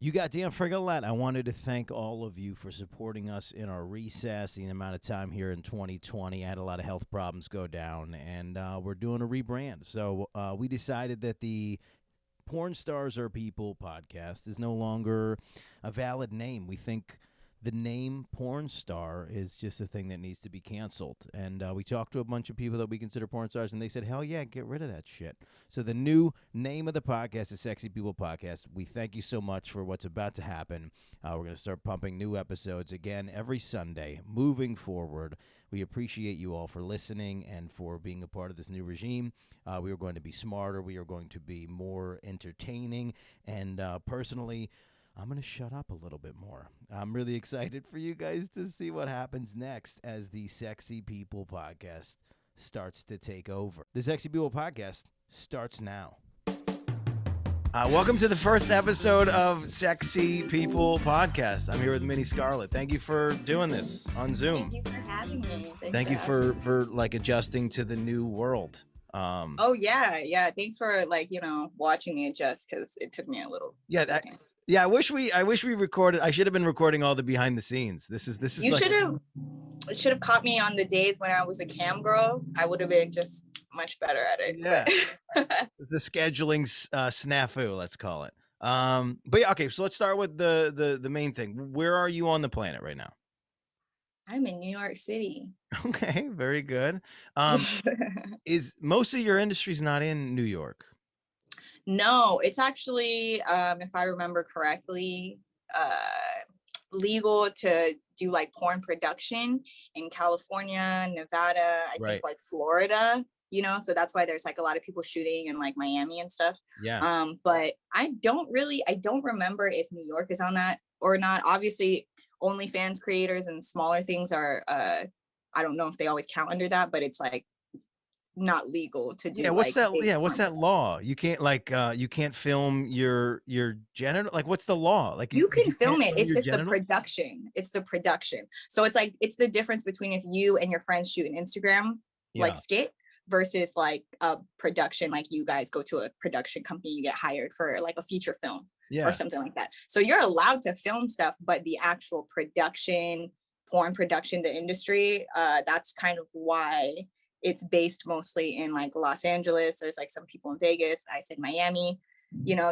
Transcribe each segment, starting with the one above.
You got damn friggin' I wanted to thank all of you for supporting us in our recess, the amount of time here in 2020. I had a lot of health problems go down, and we're doing a rebrand. So we decided that the Porn Stars Are People podcast is no longer a valid name. We think the name porn star is just a thing that needs to be canceled. And we talked to a bunch of people that we consider porn stars, and they said, hell yeah, get rid of that shit. So the new name of the podcast is Sexy People Podcast. We thank you so much for what's about to happen. We're going to start pumping new episodes again every Sunday moving forward. We appreciate you all for listening and for being a part of this new regime. We are going to be smarter. We are going to be more entertaining. And personally, I'm going to shut up a little bit more. I'm really excited for you guys to see what happens next as the Sexy People Podcast starts to take over. The Sexy People Podcast starts now. Welcome to the first episode of Sexy People Podcast. I'm here with Minnie Scarlet. Thank you for doing this on Zoom. Thank you for having me. Thank you for like adjusting to the new world. Oh yeah. Thanks for watching me adjust because it took me a little. Second. Yeah, I wish we recorded. I should have been recording all the behind the scenes. This is. You should have caught me on the days when I was a cam girl. I would have been just much better at it. Yeah, it's a scheduling snafu, let's call it. But yeah, okay. So let's start with the main thing. Where are you on the planet right now? I'm in New York City. Okay, very good. Is most of your industry's not in New York? No, it's actually, if I remember correctly, legal to do like porn production in California, Nevada, I think like Florida, so that's why there's like a lot of people shooting in like Miami and stuff. Yeah. But I don't remember if New York is on that or not. Obviously, OnlyFans creators and smaller things are, I don't know if they always count under that, but it's like not legal to do. What's that law? You can't you can't film your genital, like what's the law? Like you can film it, it's just genitals? the production. So it's like it's the difference between if you and your friends shoot an Instagram like skit versus like a production, like you guys go to a production company, you get hired for like a feature film or something like that. So you're allowed to film stuff, but the actual production, porn production, the industry, that's kind of why it's based mostly in like Los Angeles. There's like some people in Vegas. I said Miami.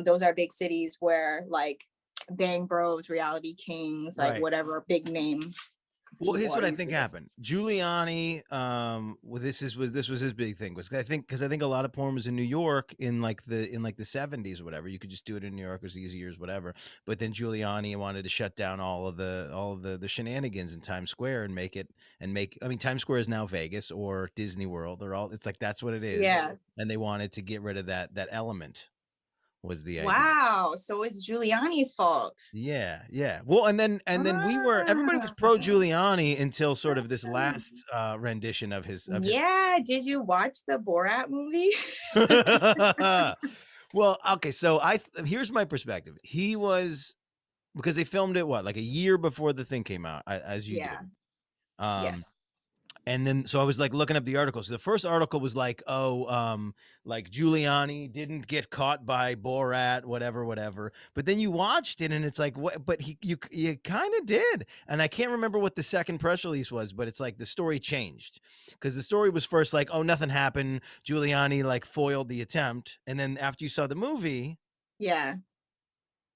Those are big cities where like Bang Bros, Reality Kings, like whatever big name. Well, here's what I think happened. Giuliani, this was his big thing. Because I think a lot of porn was in New York in the 70s or whatever. You could just do it in New York, it was easier, whatever. But then Giuliani wanted to shut down all of the shenanigans in Times Square and make Times Square is now Vegas or Disney World or all. It's like that's what it is. Yeah. And they wanted to get rid of that element. Was the idea. Wow, so it's Giuliani's fault. Yeah. Well, and then everybody was pro Giuliani until sort of this last rendition of his. Did you watch the Borat movie? Well, okay, so here's my perspective. He was, because they filmed it like a year before the thing came out, as you did. Yes. And then, so I was like looking up the article. So the first article was like, like Giuliani didn't get caught by Borat, whatever. But then you watched it and it's like, what? But you kind of did. And I can't remember what the second press release was, but it's like the story changed because the story was first like, oh, nothing happened. Giuliani like foiled the attempt. And then after you saw the movie. Yeah.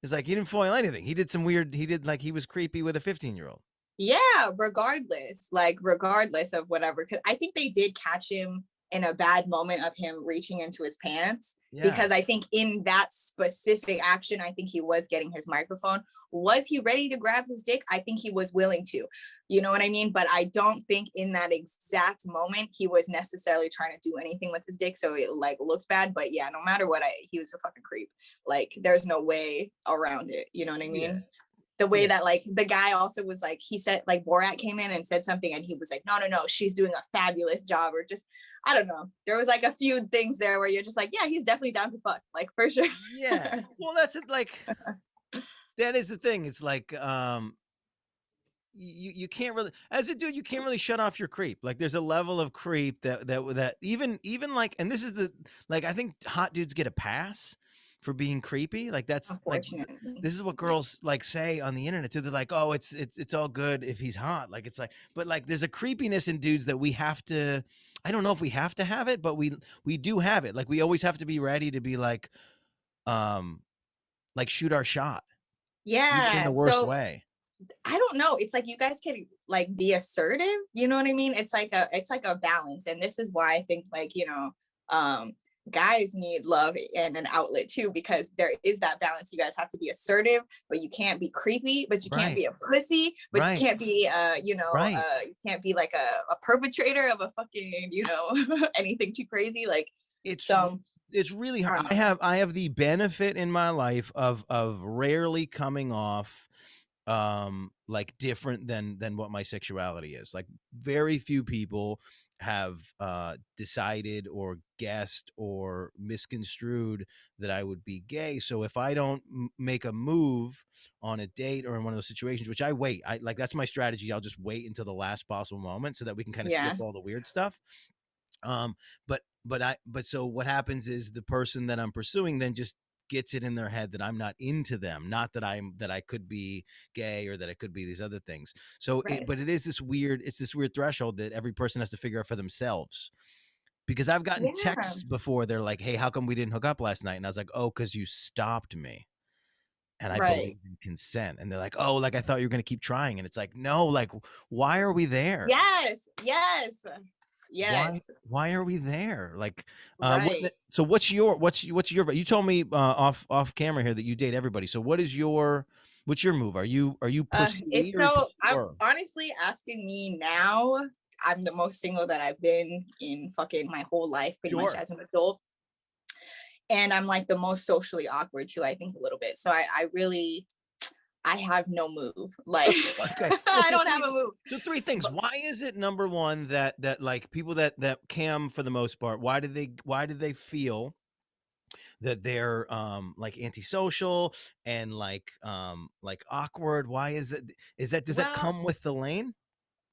It's like, he didn't foil anything. He he was creepy with a 15-year-old. Yeah, regardless of whatever, because I think they did catch him in a bad moment of him reaching into his pants, because I think in that specific action, I think he was getting his microphone. Was he ready to grab his dick? I think he was willing to, you know what I mean? But I don't think in that exact moment he was necessarily trying to do anything with his dick, so it like looks bad. But yeah, no matter what, he was a fucking creep. Like there's no way around it, you know what I mean? Yeah. The way that like the guy also was like, he said like Borat came in and said something and he was like, no, she's doing a fabulous job, or just, I don't know. There was like a few things there where you're just like, yeah, he's definitely down to fuck, like for sure. Yeah. Well, that's it. Like, that is the thing. It's like, you can't really, as a dude, you can't really shut off your creep. Like there's a level of creep that even like, and this is the, like, I think hot dudes get a pass. for being creepy. Like that's like Unfortunately. this is what girls like say on the internet too. They're like, oh, it's all good if he's hot. Like it's like, but like there's a creepiness in dudes that we have to. I don't know if we have to have it, but we do have it. Like we always have to be ready to be like shoot our shot. Even in Yeah. the worst So way. I don't know. It's like you guys can like be assertive, you know what I mean? It's like a balance. And this is why I think like, guys need love and an outlet too, because there is that balance. You guys have to be assertive, but you can't be creepy, but you can't be a pussy, but you can't be you can't be like a perpetrator of a fucking, anything too crazy. Like it's really hard. I have the benefit in my life of rarely coming off like different than what my sexuality is. Like very few people have decided or guessed or misconstrued that I would be gay. So if I don't make a move on a date or in one of those situations, which I like that's my strategy. I'll just wait until the last possible moment so that we can kind of skip all the weird stuff. But so what happens is the person that I'm pursuing then just gets it in their head that I'm not into them, not that I could be gay or that I could be these other things. So but it is this weird threshold that every person has to figure out for themselves. Because I've gotten texts before, they're like, hey, how come we didn't hook up last night? And I was like, oh, because you stopped me. And I believe in consent. And they're like, oh, like I thought you were going to keep trying. And it's like, no, like, why are we there? Yes. Why are we there? Like, so what's your, you told me off camera here that you date everybody. So what's your move? Are you pussy or I'm honestly asking me now. I'm the most single that I've been in fucking my whole life, pretty much as an adult. And I'm like the most socially awkward too, I think a little bit. So I have no move. Like I don't have a move. So three things. Why is it number one that like people that cam for the most part, why do they feel that they're like antisocial and like awkward? Why is it? Does that come with the lane?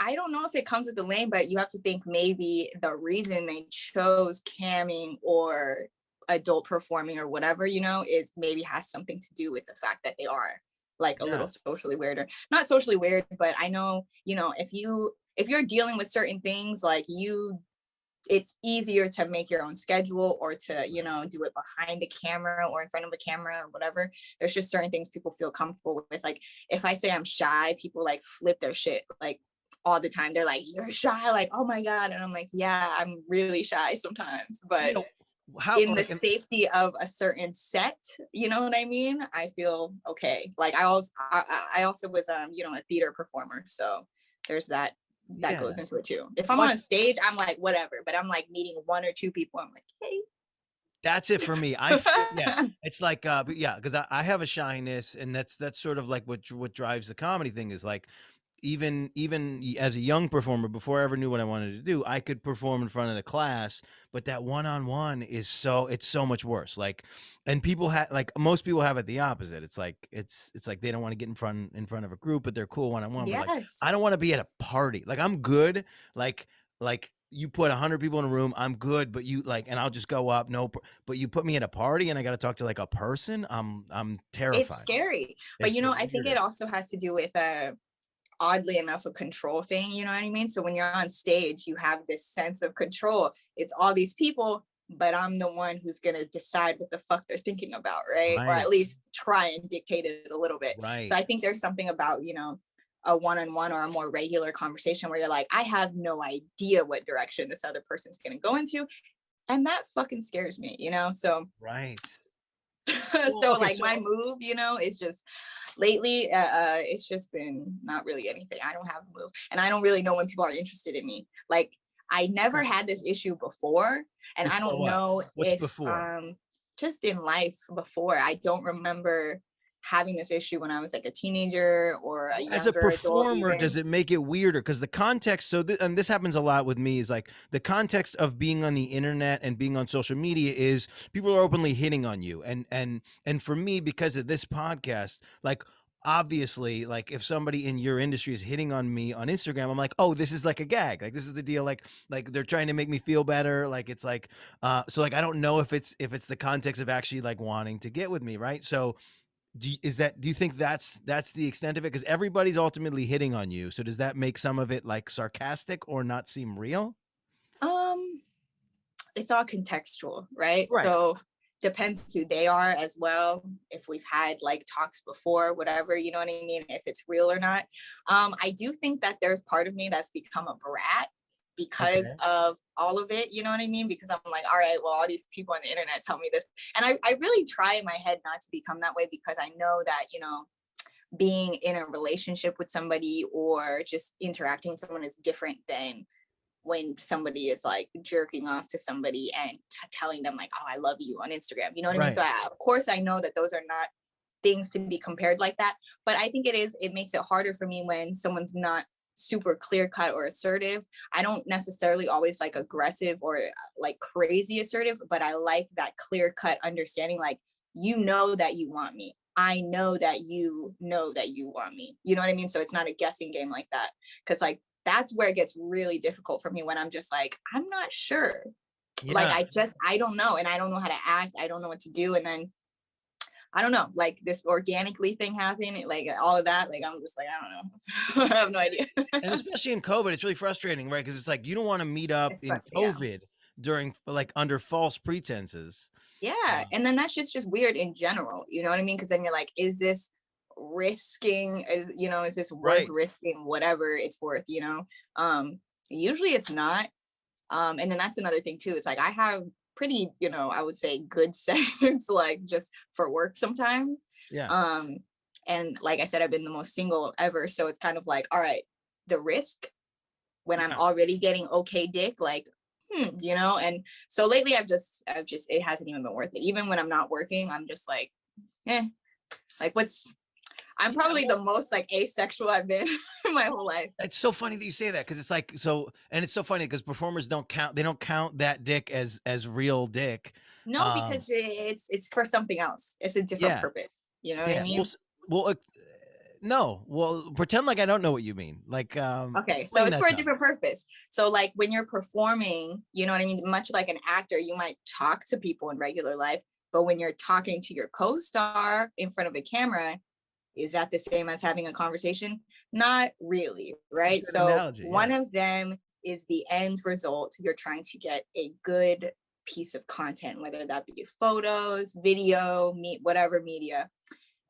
I don't know if it comes with the lane, but you have to think maybe the reason they chose camming or adult performing or whatever, is maybe has something to do with the fact that they are like a little socially weird, or not socially weird, but I know, if you're dealing with certain things, like it's easier to make your own schedule or to, do it behind a camera or in front of a camera or whatever. There's just certain things people feel comfortable with. Like if I say I'm shy, people like flip their shit like all the time. They're like, you're shy, like, oh my God. And I'm like, yeah, I'm really shy sometimes, but in the safety of a certain set, you know what I mean? I feel okay. Like I also was a theater performer, so there's that goes into it too. If I'm on stage, I'm like whatever, but I'm like meeting one or two people, I'm like, hey, that's it for me. It's like because I have a shyness, and that's sort of like what drives the comedy thing, is like even as a young performer, before I ever knew what I wanted to do, I could perform in front of the class, but that one-on-one is so much worse. Like, and people most people have it the opposite. It's like they don't want to get in front of a group, but they're cool one-on-one. Yes. Like, I don't want to be at a party. Like I'm good. Like you put 100 people in a room, I'm good, but you like, and I'll just go up. No, but you put me at a party and I got to talk to like a person. I'm terrified. It's scary, but I think it also has to do with oddly enough a control thing, you know what I mean? So when you're on stage, you have this sense of control. It's all these people, but I'm the one who's gonna decide what the fuck they're thinking about, right? Or at least try and dictate it a little bit. So I think there's something about a one-on-one or a more regular conversation where you're like, I have no idea what direction this other person's gonna go into, and that fucking scares me, so so my move, is just lately it's just been not really anything. I don't have a move, and I don't really know when people are interested in me. Like I never had this issue before, and I don't know if before? Just in life before, I don't remember having this issue when I was like a teenager or a younger as a performer adult. Does it make it weirder? Because the context, and this happens a lot with me, is like the context of being on the internet and being on social media is people are openly hitting on you, and for me, because of this podcast, like obviously, like if somebody in your industry is hitting on me on Instagram, I'm like, oh, this is like a gag. Like this is the deal. Like they're trying to make me feel better. Like it's like, so like I don't know if it's the context of actually like wanting to get with me, right? So do you think that's the extent of it? Because everybody's ultimately hitting on you. So does that make some of it like sarcastic or not seem real? Um, it's all contextual, right? Right. So depends who they are as well. If we've had like talks before, whatever, you know what I mean? If it's real or not. I do think that there's part of me that's become a brat because Okay. of all of it, you know what I mean? Because I'm like, all right, well, all these people on the internet tell me this. And I really try in my head not to become that way because I know that, you know, being in a relationship with somebody or just interacting with someone is different than when somebody is like jerking off to somebody and telling them like, oh, I love you on Instagram, you know what I mean? So of course I know that those are not things to be compared like that, but I think it makes it harder for me when someone's not super clear cut or assertive. I don't necessarily always like aggressive or like crazy assertive, but I like that clear cut understanding, like, you know that you want me, I know that you want me, you know what I mean? So it's not a guessing game like that, because like that's where it gets really difficult for me, when I'm just like, I'm not sure. Like I don't know, and I don't know how to act. I don't know what to do. And then I don't know, like this organically thing happened, like all of that. Like I'm just like, I don't know. I have no idea. And especially in COVID, it's really frustrating, right? Because it's like you don't want to meet up in Yeah. COVID during like under false pretenses. Yeah. And then that's just weird in general. You know what I mean? Because then you're like, is this risking, is this worth risking whatever it's worth, you know? Usually it's not. And then that's another thing too. It's like I have pretty, I would say good sense, like just for work sometimes. Yeah. And like I said, I've been the most single ever. So it's kind of like, all right, the risk when I'm already getting okay dick, like, and so lately I've just, it hasn't even been worth it. Even when I'm not working, I'm just like, like I'm probably the most like asexual I've been in my whole life. It's so funny that you say that, because it's like, so, and it's so funny because performers don't count that dick as real dick. No, because it's for something else. It's a different purpose. You know what I mean? Well, no. Well, pretend like I don't know what you mean. Like, okay, so it's for a different purpose. So like when you're performing, you know what I mean? Much like an actor, you might talk to people in regular life, but when you're talking to your co-star in front of a camera, is that the same as having a conversation? Not really, right? So one of them is the end result. You're trying to get a good piece of content, whether that be photos, video, whatever media.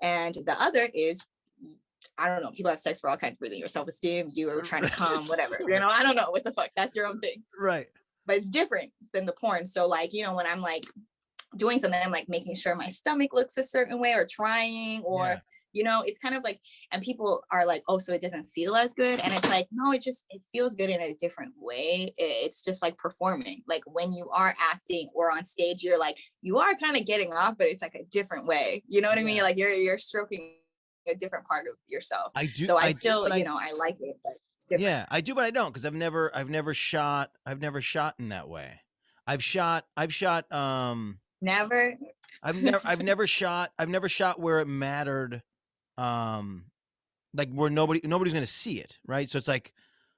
And the other is, I don't know, people have sex for all kinds of reasons, your self-esteem, you are trying to come, whatever, I don't know what the fuck, that's your own thing. Right. But it's different than the porn. So like, when I'm like doing something, I'm like making sure my stomach looks a certain way or trying, or it's kind of like, and people are like, oh, so it doesn't feel as good. And it's like, no, it feels good in a different way. It's just like performing. Like when you are acting or on stage, you're like, you are kind of getting off, but it's like a different way. You know what I mean? Like you're stroking a different part of yourself. I do. So I still, I like it, but it's different. Yeah, I do, but I don't, because I've never shot in that way. I've shot never. I've never shot where it mattered, like where nobody's gonna see it, right? So it's like,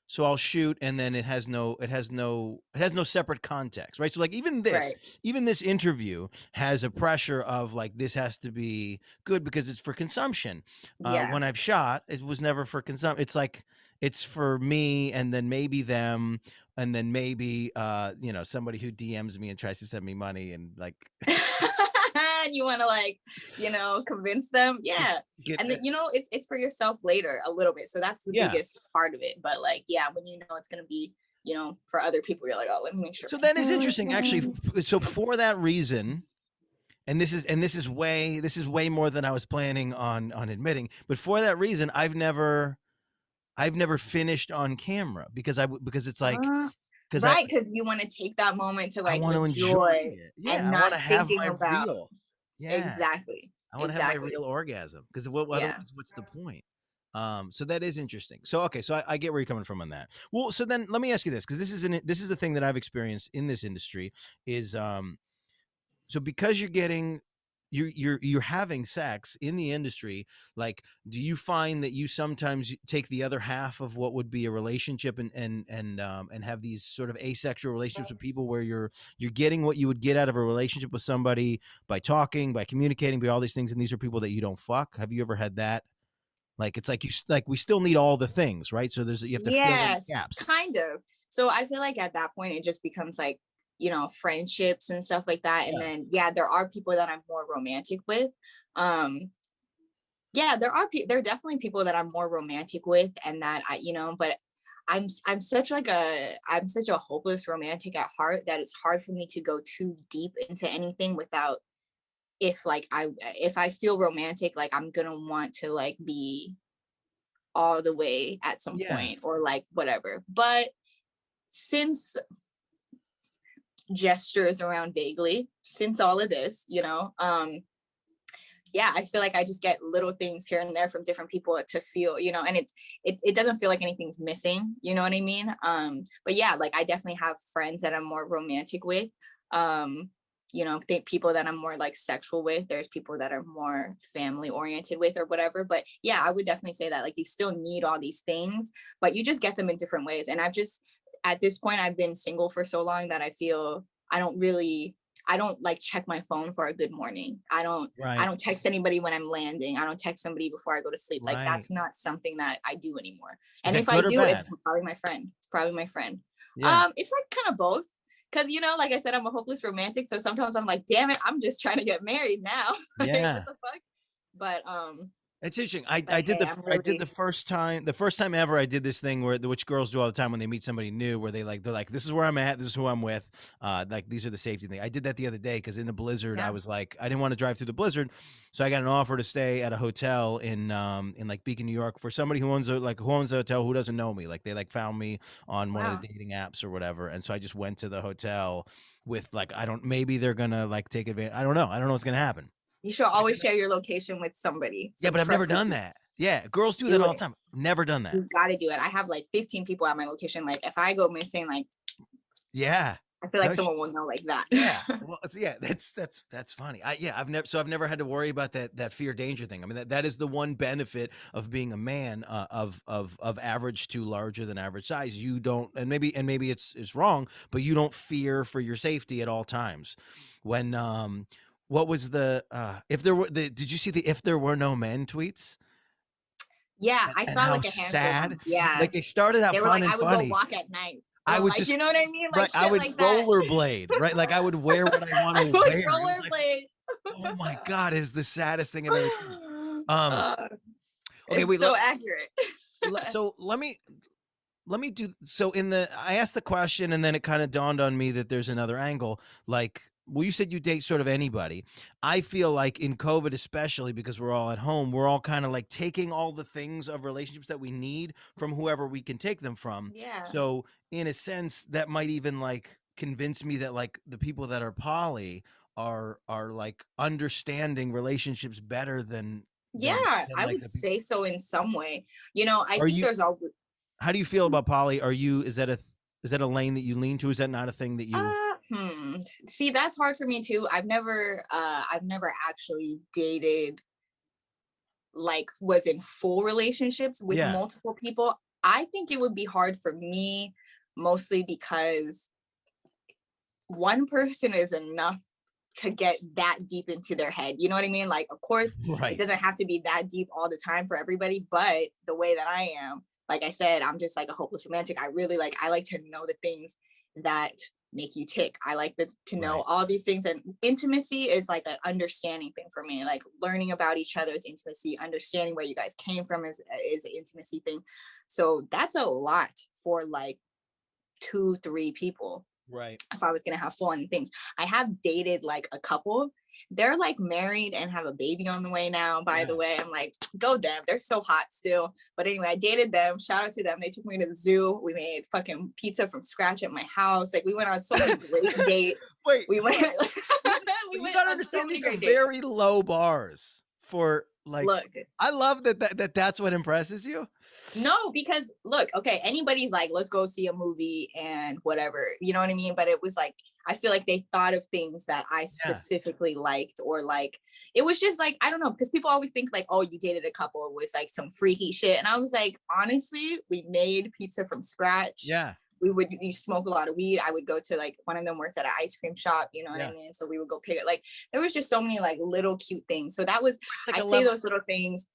so I'll shoot and then it has no separate context, right? So like even this interview has a pressure of like, this has to be good because it's for consumption. When I've shot, it was never for consumption. It's like, it's for me and then maybe them and then maybe somebody who DMs me and tries to send me money and like and you want to like convince them, and then it's for yourself later a little bit, so that's the biggest part of it. But like when it's going to be for other people, you're like, oh, let me make sure. So that is interesting, actually. So for that reason, and this is way more than I was planning on admitting, but for that reason, I've never finished on camera because it's like, because you want to take that moment to like enjoy it. And not thinking about exactly. I want to have my real orgasm, because otherwise what's the point? So that is interesting. So okay, so I get where you're coming from on that. Well, so then let me ask you this, because this is the thing that I've experienced in this industry is so because you're getting you're having sex in the industry. Like, do you find that you sometimes take the other half of what would be a relationship and have these sort of asexual relationships with people where you're getting what you would get out of a relationship with somebody by talking, by communicating, by all these things, and these are people that you don't fuck? Have you ever had that? Like, it's like we still need all the things, right? So you have to fill in the Yes, gaps. kind of. So I feel like at that point it just becomes like, friendships and stuff like that. And then there are people that I'm more romantic with. There are definitely people that I'm more romantic with, and that but I'm such a hopeless romantic at heart that it's hard for me to go too deep into anything without, if I feel romantic, like I'm gonna want to like be all the way at some point, or like whatever. But since gestures around vaguely, since all of this, I feel like I just get little things here and there from different people to feel, and it doesn't feel like anything's missing, you know what I mean? But yeah, like I definitely have friends that I'm more romantic with. Think people that I'm more like sexual with. There's people that are more family oriented with or whatever. But yeah, I would definitely say that like you still need all these things, but you just get them in different ways. And at this point, I've been single for so long that I feel I don't like check my phone for a good morning. I don't text anybody when I'm landing. I don't text somebody before I go to sleep. Like that's not something that I do anymore. And if I do, it's probably my friend. Yeah. It's like kind of both. Cause like I said, I'm a hopeless romantic. So sometimes I'm like, damn it, I'm just trying to get married now. Like, what the fuck? But it's interesting. I did the first time ever I did this thing which girls do all the time when they meet somebody new, where they're like, this is where I'm at, this is who I'm with. Like these are the safety things. I did that the other day because in the blizzard, I was like, I didn't want to drive through the blizzard, so I got an offer to stay at a hotel in like Beacon, New York, for somebody who owns a hotel who doesn't know me. Like they like found me on one of the dating apps or whatever, and so I just went to the hotel with like maybe they're gonna like take advantage. I don't know what's gonna happen. You should always share your location with somebody. Yeah, but I've never done that. Yeah, girls do that all the time. Never done that. You got to do it. I have like 15 people at my location. Like if I go missing, like I feel like someone will know like that. Yeah. Well, that's funny. I've never had to worry about that fear danger thing. I mean, that is the one benefit of being a man of average to larger than average size. You don't, and maybe it's wrong, but you don't fear for your safety at all times. When what was the did you see the if there were no men tweets? Yeah, I saw like a handful. Yeah, like they started out fun and funny. I would go walk at night. I would like, just, you know what I mean? Like I would like rollerblade, right? Like I would wear what I want to wear. Rollerblade. Oh my God, it's the saddest thing I've ever seen. Okay, it's so accurate. So let me do, so I asked the question and then it kind of dawned on me that there's another angle. Like, well, you said you date sort of anybody. I feel like in COVID, especially because we're all at home, we're all kind of like taking all the things of relationships that we need from whoever we can take them from. Yeah. So in a sense, that might even like convince me that like the people that are poly are like understanding relationships better than I would say so in some way. I think there's all. How do you feel about poly? Is that a lane that you lean to? Is that not a thing that you? See, that's hard for me too. I've never actually dated, like was in full relationships with multiple people. I think it would be hard for me, mostly because one person is enough to get that deep into their head. You know what I mean? Like, of course, it doesn't have to be that deep all the time for everybody, but the way that I am, like I said, I'm just like a hopeless romantic. I like to know the things that make you tick. I like to know all these things, and intimacy is like an understanding thing for me. Like learning about each other's intimacy, understanding where you guys came from is an intimacy thing. So that's a lot for like 2-3 people. Right. If I was gonna have fun things. I have dated like a couple. They're like married and have a baby on the way now, by the way. I'm like, go them. They're so hot still. But anyway, I dated them. Shout out to them. They took me to the zoo. We made fucking pizza from scratch at my house. Like we went on so many great dates. Wait, we went. You gotta understand, these are very low bars for Like, look, I love that's what impresses you. no, because look, okay, anybody's like, let's go see a movie and whatever, you know what I mean? But it was like, I feel like they thought of things that I Yeah. specifically liked, or like, it was just like, I don't know, because people always think like, oh, you dated a couple, it was like some freaky shit. And I was like, honestly, we made pizza from scratch. Yeah. You smoke a lot of weed. I would go to like, one of them works at an ice cream shop, you know what I mean? So we would go pick it. Like, there was just so many like little cute things. So that was, It's like I a say level. those little things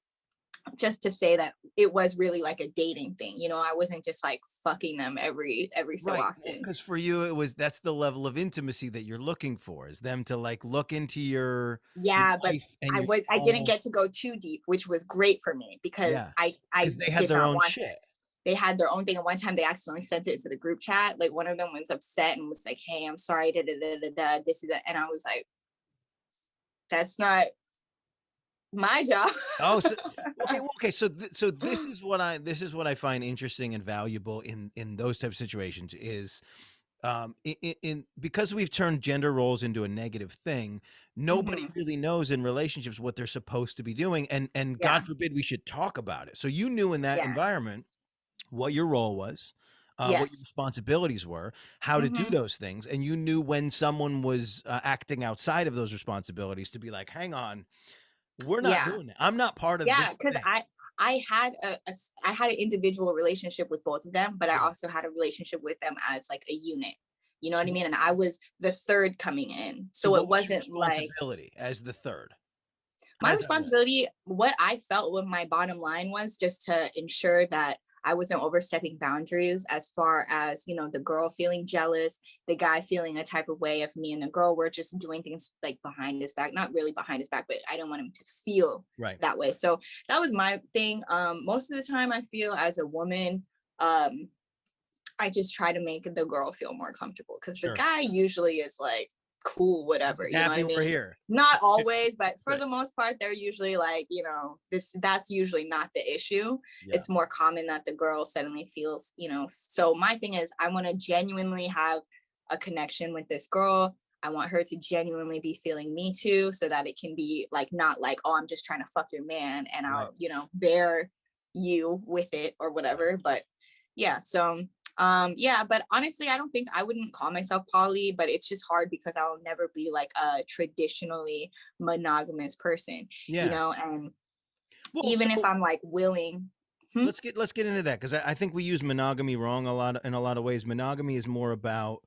just to say that it was really like a dating thing. You know, I wasn't just like fucking them every so Right. often. Because for you, that's the level of intimacy that you're looking for, is them to like look into your Yeah, but life and your I didn't soul. get to go too deep, which was great for me because Yeah. I Because they had did their not own want shit. they had their own thing. And one time they accidentally sent it to the group chat. Like one of them was upset and was like, "Hey, I'm sorry, this is that." And I was like, "That's not my job." Oh, so okay, well, okay. So this is what I find interesting and valuable in those types of situations is, because we've turned gender roles into a negative thing. Nobody Mhm. really knows in relationships what they're supposed to be doing, and Yeah, God forbid we should talk about it. So you knew in that yeah, environment what your role was, what your yes. responsibilities were, how to do Hmm. those things, and you knew when someone was acting outside of those responsibilities to be like, hang on, we're not Yeah. doing it. I'm not part of Yeah, this because thing. I had I had an individual relationship with both of them, but I Yeah. also had a relationship with them as like a unit. You know what I So, mean? And I was the third coming in. so So what it was your wasn't like responsibility as the third? How my does that work? responsibility, what I felt with my bottom line was just to ensure that I wasn't overstepping boundaries as far as, you know, the girl feeling jealous, the guy feeling a type of way if me and the girl were just doing things like behind his back, not really behind his back, but I don't want him to feel Right. that way. So that was my thing. Most of the time I feel as a woman, um, I just try to make the girl feel more comfortable because the Sure. guy usually is like, cool, He's whatever, just you know what I happy we're mean? here. Not always, but for Right. the most part, they're usually like, you know, that's usually not the issue. Yeah. It's more common that the girl suddenly feels, you know. So my thing is, I want to genuinely have a connection with this girl. I want her to genuinely be feeling me too, so that it can be like, not like, oh, I'm just trying to fuck your man and Right. I'll, you know, bear you with it or Right. whatever. But yeah, so yeah, but honestly, I don't think I wouldn't call myself poly, but it's just hard because I'll never be like a traditionally monogamous person, you Yeah. know. And Well, even if so I'm like willing. Hmm? let's get into that, because I think we use monogamy wrong in a lot of ways. Monogamy is more about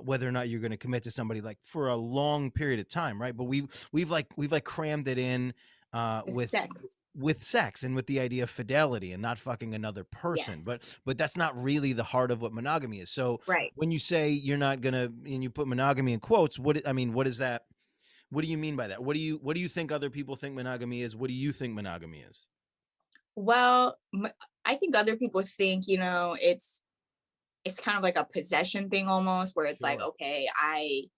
whether or not you're going to commit to somebody like for a long period of time, right? But we've crammed it in The sex. with sex and with the idea of fidelity and not fucking another person. Yes. But that's not really the heart of what monogamy is. So Right. when you say you're not gonna, and you put monogamy in quotes, I mean, what is that? What do you mean by that? What do you think other people think monogamy is? What do you think monogamy is? Well, I think other people think, you know, it's kind of like a possession thing almost, where it's like, Sure. okay, I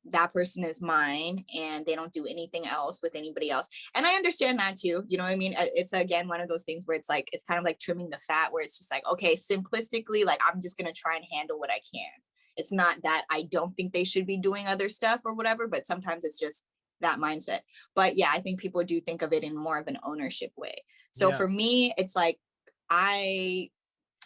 that person is mine and they don't do anything else with anybody else. And I understand that too. You know what I mean? It's again one of those things where it's like, it's kind of like trimming the fat, where it's just like, okay, simplistically, like I'm just gonna try and handle what I can. It's not that I don't think they should be doing other stuff or whatever, but sometimes it's just that mindset. But yeah, I think people do think of it in more of an ownership way. So Yeah. for me, it's like I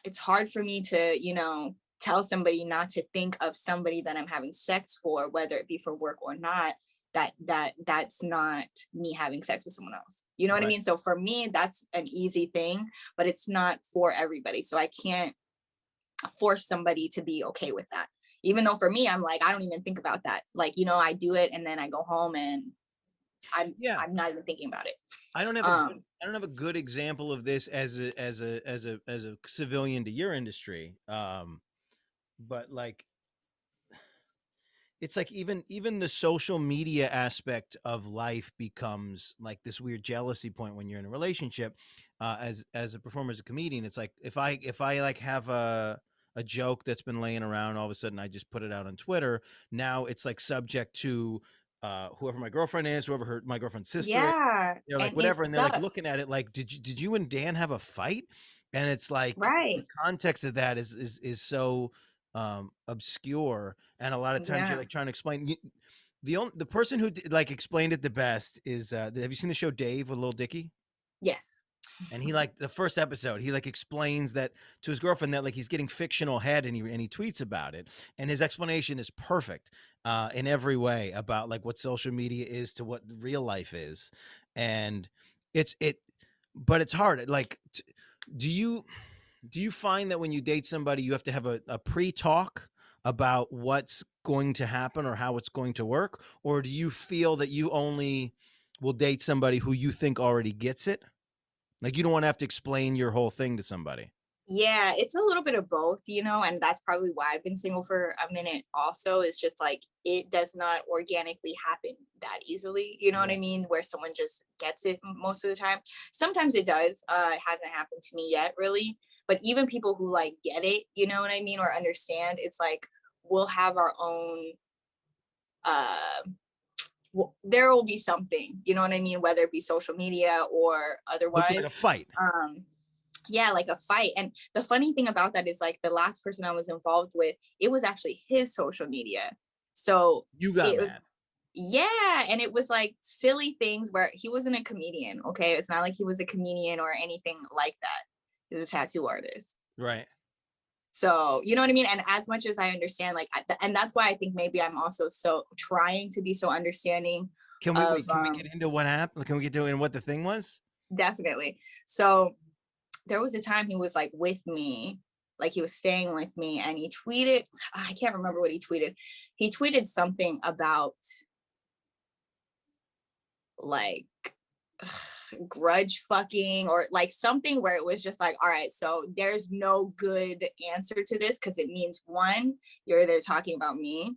it's hard for me to, you know, tell somebody not to think of somebody that I'm having sex for, whether it be for work or not, that's not me having sex with someone else. You know what I Right. mean? So for me, that's an easy thing, but it's not for everybody. So I can't force somebody to be okay with that. Even though for me, I'm like, I don't even think about that. Like, you know, I do it and then I go home and Yeah. I'm not even thinking about it. I don't have a good example of this as a civilian to your industry. But like it's like even the social media aspect of life becomes like this weird jealousy point when you're in a relationship. As a performer, as a comedian, it's like if I like have a joke that's been laying around, all of a sudden I just put it out on Twitter. Now it's like subject to whoever my girlfriend is, my girlfriend's sister is. Yeah. They're like And it whatever, and they're like looking sucks. at it like, did you and Dan have a fight? And it's like the Right. context of that is so obscure, and a lot of times you're Yeah. like trying to explain. The person who like explained it the best is have you seen the show Dave with Lil Dicky? Yes. And he like the first episode, he like explains that to his girlfriend that like he's getting fictional head, and he tweets about it, and his explanation is perfect in every way about like what social media is to what real life is, and it's but it's hard. Like, do you find that when you date somebody, you have to have a pre-talk about what's going to happen or how it's going to work, or do you feel that you only will date somebody who you think already gets it? Like, you don't want to have to explain your whole thing to somebody. Yeah, it's a little bit of both, and that's probably why I've been single for a minute also. It's just like it does not organically happen that easily, you know what I mean? Where someone just gets it most of the time. Sometimes it does. It hasn't happened to me yet, really. But even people who like get it, you know what I mean, or understand, it's like we'll have our own there will be something, you know what I mean, whether it be social media or Would be like otherwise. a fight. Yeah, like a fight. And the funny thing about that is like the last person I was involved with, it was actually his social media. So You got it was, mad. yeah, and it was like silly things where he wasn't a comedian. Okay, it's not like he was a comedian or anything like that. He was a tattoo artist. Right. So, you know what I mean? And as much as I understand, like, and that's why I think maybe I'm also so trying to be so understanding Can we of, wait? Can we get into what happened? Can we get into what the thing was? definitely. So there was a time he was like with me, like he was staying with me, and he tweeted, I can't remember what he tweeted. He tweeted something about like grudge fucking or like something where it was just like, all right, so there's no good answer to this because it means one, you're either talking about me,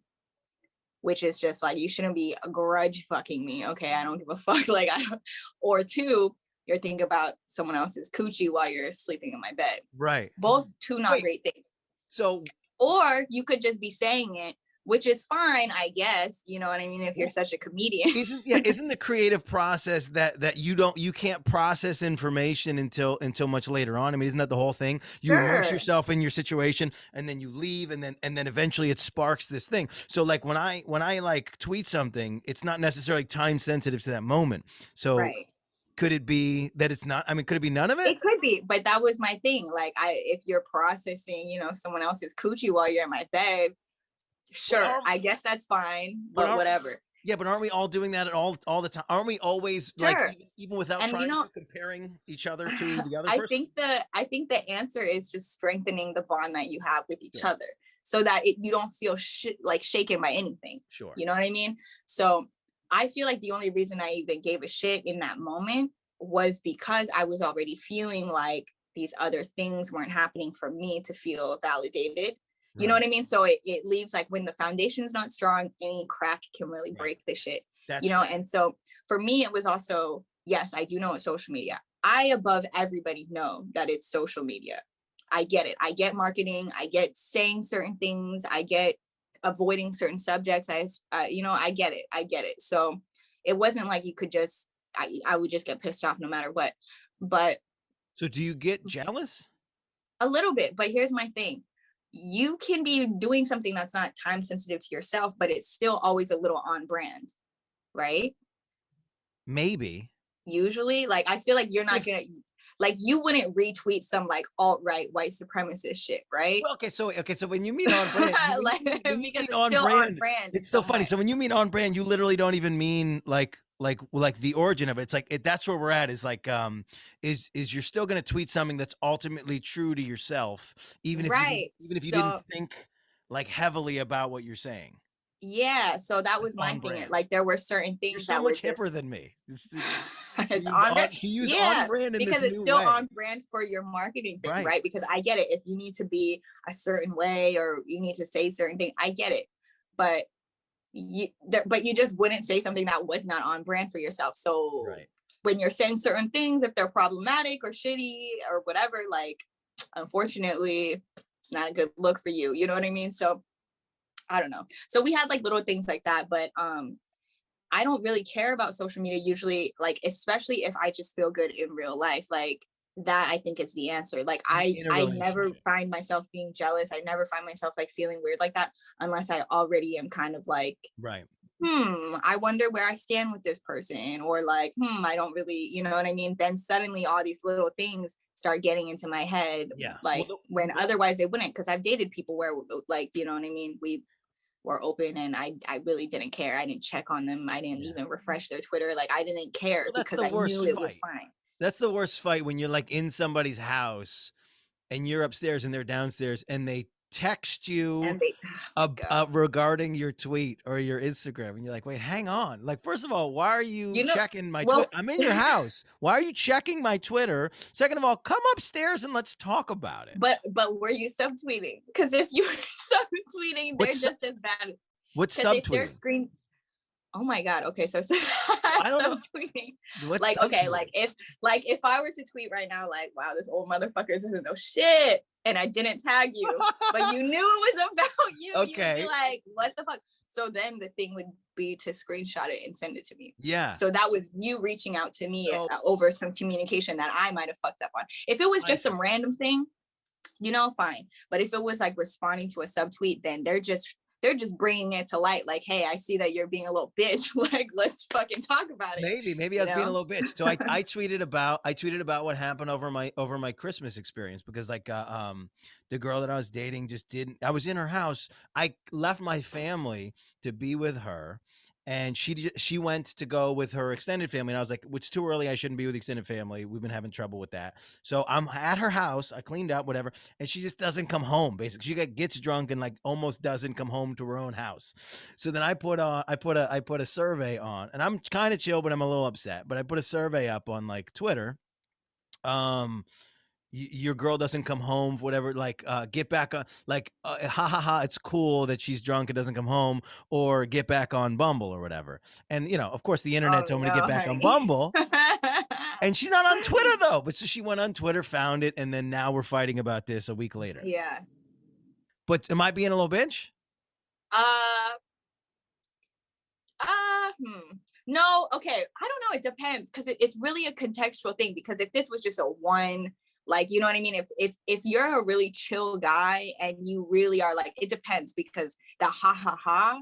which is just like you shouldn't be grudge fucking me, okay? I don't give a fuck, like I don't, or two, you're thinking about someone else's coochie while you're sleeping in my bed. Right. Both two not great things. So, or you could just be saying it, which is fine, I guess. You know what I mean? If you're such a comedian. Isn't the creative process that you can't process information until much later on? I mean, isn't that the whole thing? You immerse yourself in your situation, and then you leave, and then eventually it sparks this thing. So like when I like tweet something, it's not necessarily time sensitive to that moment. So Right. Could it be that it's not? I mean, could it be none of it? It could be, but that was my thing. Like if you're processing, someone else's coochie while you're in my bed, sure, I guess that's fine, but whatever. Yeah, but aren't we all doing that all the time? Aren't we always like even without and trying to comparing each other to the other person? I think the answer is just strengthening the bond that you have with each other, so that you don't feel like shaken by anything. Sure. You know what I mean? So I feel like the only reason I even gave a shit in that moment was because I was already feeling like these other things weren't happening for me to feel validated. You know what I mean? So it leaves like when the foundation is not strong, any crack can really break the shit. And so for me, it was also, yes, I do know it's social media. I, above everybody, know that it's social media. I get it. I get marketing. I get saying certain things. I get avoiding certain subjects. I get it. I get it. So it wasn't like you could just, I would just get pissed off no matter what. But so do you get jealous? A little bit, but here's my thing. You can be doing something that's not time sensitive to yourself, but it's still always a little on brand, right? Maybe. Usually, like, I feel like you're not gonna, like, you wouldn't retweet some like alt-right white supremacist shit, right? Well, okay, so when you mean on brand, because it's still on brand. It's so funny. So when you mean on brand, you literally don't even mean like the origin of it. It's like that's where we're at. Is like is you're still gonna tweet something that's ultimately true to yourself, even if you didn't think like heavily about what you're saying. Yeah, so that was my thing. Like there were certain things You're so much hipper than me. It's on brand. On brand in because this it's new still way. On brand for your marketing thing, right? Because I get it. If you need to be a certain way or you need to say certain thing, I get it. But you just wouldn't say something that was not on brand for yourself. So when you're saying certain things, if they're problematic or shitty or whatever, like unfortunately, it's not a good look for you. You know what I mean? So I don't know. So we had like little things like that, but I don't really care about social media usually, like especially if I just feel good in real life, like that I think is the answer. Like I never find myself being jealous. I never find myself like feeling weird like that unless I already am kind of like I wonder where I stand with this person, or like, I don't really, you know what I mean? Then suddenly all these little things start getting into my head, Yeah. like when otherwise they wouldn't, because I've dated people where like, you know what I mean? We were open and I really didn't care. I didn't check on them. I didn't even refresh their Twitter. Like I didn't care Well, that's because the I knew worst it was fight. fine. That's the worst fight, when you're like in somebody's house and you're upstairs and they're downstairs and they text you And they, regarding your tweet or your Instagram, and you're like, wait, hang on. Like, first of all, why are you checking my Twitter? I'm in your house. Why are you checking my Twitter? Second of all, come upstairs and let's talk about it. But were you subtweeting? Because if you were subtweeting, they're just as bad. What's subtweeting? Oh my God. Okay. So I don't know. Tweeting. Like, okay, like if I were to tweet right now, like, wow, this old motherfucker doesn't know shit, and I didn't tag you, but you knew it was about you. Okay. You'd be like, what the fuck? So then the thing would be to screenshot it and send it to me. Yeah. So that was you reaching out to me over some communication that I might have fucked up on. If it was just some random thing, you know, fine. But if it was like responding to a subtweet, then they're just bringing it to light. Like, hey, I see that you're being a little bitch. Like, let's fucking talk about it. Maybe I was being a little bitch. So I tweeted about what happened over my Christmas experience, because like the girl that I was dating I was in her house. I left my family to be with her, and she went to go with her extended family, and I was like, it's too early, I shouldn't be with the extended family, we've been having trouble with that. So I'm at her house, I cleaned up, whatever, and she just doesn't come home. Basically, she gets drunk and like almost doesn't come home to her own house. So then I put a survey on, and I'm kind of chill, but I'm a little upset. But I put a survey up on like Twitter. Your girl doesn't come home, whatever, like get back on, like ha ha ha, it's cool that she's drunk and doesn't come home, or get back on Bumble or whatever. And you know, of course the internet told me to get back on Bumble. And she's not on Twitter though, but so she went on Twitter, found it, and then now we're fighting about this a week later. Yeah. But am I being a little bitch? No, okay, I don't know, it depends, because it's really a contextual thing. Because if this was just a one, like, you know what I mean, if you're a really chill guy and you really are, like, it depends, because the ha ha ha,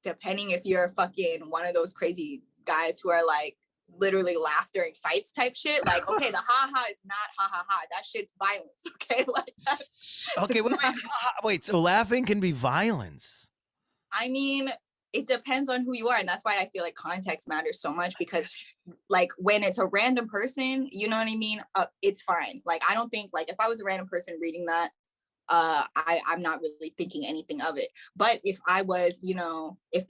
depending if you're fucking one of those crazy guys who are like literally laugh during fights type shit, like, okay, the ha ha is not ha ha ha, that shit's violence. Okay, like that's okay. Wait, so laughing can be violence? I mean, it depends on who you are. And that's why I feel like context matters so much, because like when it's a random person, you know what I mean? It's fine. Like, I don't think, like, if I was a random person reading that, I'm not really thinking anything of it. But if I was, you know, if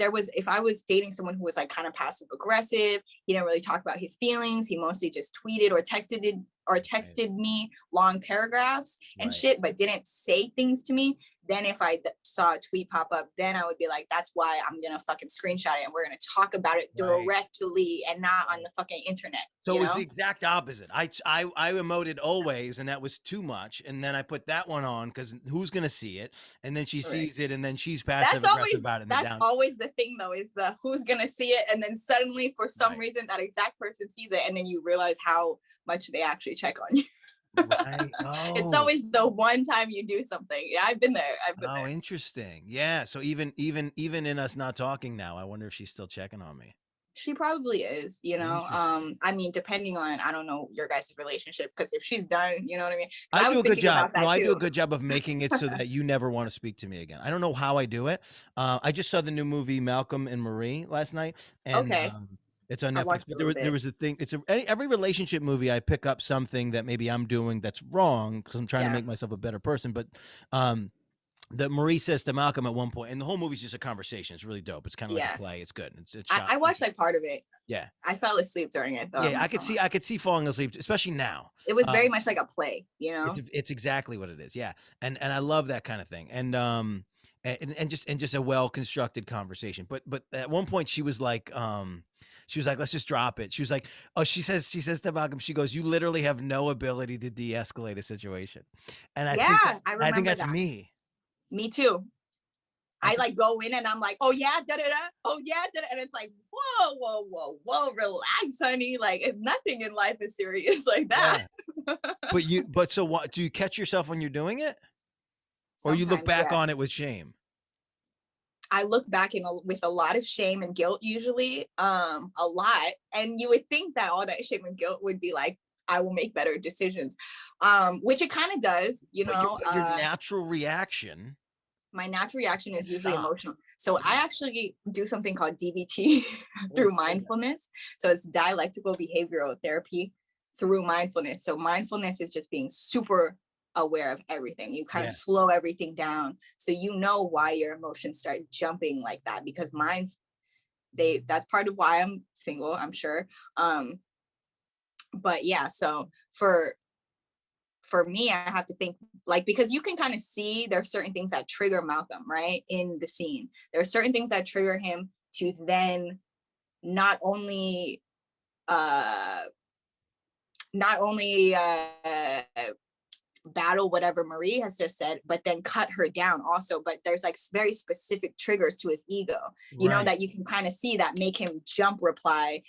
I was dating someone who was like kind of passive aggressive, he didn't really talk about his feelings, he mostly just tweeted or texted me long paragraphs and shit, but didn't say things to me, then if I saw a tweet pop up, then I would be like, that's why I'm gonna fucking screenshot it and we're gonna talk about it directly and not on the fucking internet. So it was the exact opposite. I emoted always, and that was too much. And then I put that one on because who's gonna see it? And then she sees it, and then she's passive aggressive about it. That's always the thing, though, is the who's gonna see it, and then suddenly for some reason that exact person sees it, and then you realize how much they actually check on you. It's always the one time you do something. Yeah, I've been there. Oh, interesting. Yeah. So even in us not talking now, I wonder if she's still checking on me. She probably is, you know. I mean, depending on, I don't know, your guys' relationship, because if she's done, you know what I mean? I do a good job. No, I do a good job of making it so that you never want to speak to me again. I don't know how I do it. I just saw the new movie Malcolm and Marie last night, and it's on Netflix. But there was a thing. Every relationship movie, I pick up something that maybe I'm doing that's wrong because I'm trying to make myself a better person. But that Marie says to Malcolm at one point, and the whole movie's just a conversation. It's really dope. It's kind of like a play. It's good. It's I watched like part of it. Yeah, I fell asleep during it though. Yeah, I could see falling asleep, especially now. It was very much like a play, you know. It's exactly what it is. Yeah, and I love that kind of thing. And just a well constructed conversation. But at one point she was like, let's just drop it. She was like, oh, she says to Malcolm, she goes, you literally have no ability to de-escalate a situation. And I think that's me. Me too. I like go in and I'm like, oh yeah, da da da, oh yeah, da da, and it's like, whoa, relax, honey. Like, nothing in life is serious like that. Yeah. But so what? Do you catch yourself when you're doing it, or you look back on it with shame? I look back with a lot of shame and guilt usually, a lot. And you would think that all that shame and guilt would be like, I will make better decisions, which it kind of does, you know. Your natural reaction. My natural reaction is usually stop. emotional. So I actually do something called DBT through mindfulness. So it's dialectical behavioral therapy through mindfulness. So mindfulness is just being super aware of everything. You kind of slow everything down so you know why your emotions start jumping like that, because that's part of why I'm single, I'm sure. But yeah, so for me, I have to think, like, because you can kind of see there's certain things that trigger Malcolm, right, in the scene. There are certain things that trigger him to then not only battle whatever Marie has just said, but then cut her down also. But there's like very specific triggers to his ego, you know, that you can kind of see that make him jump reply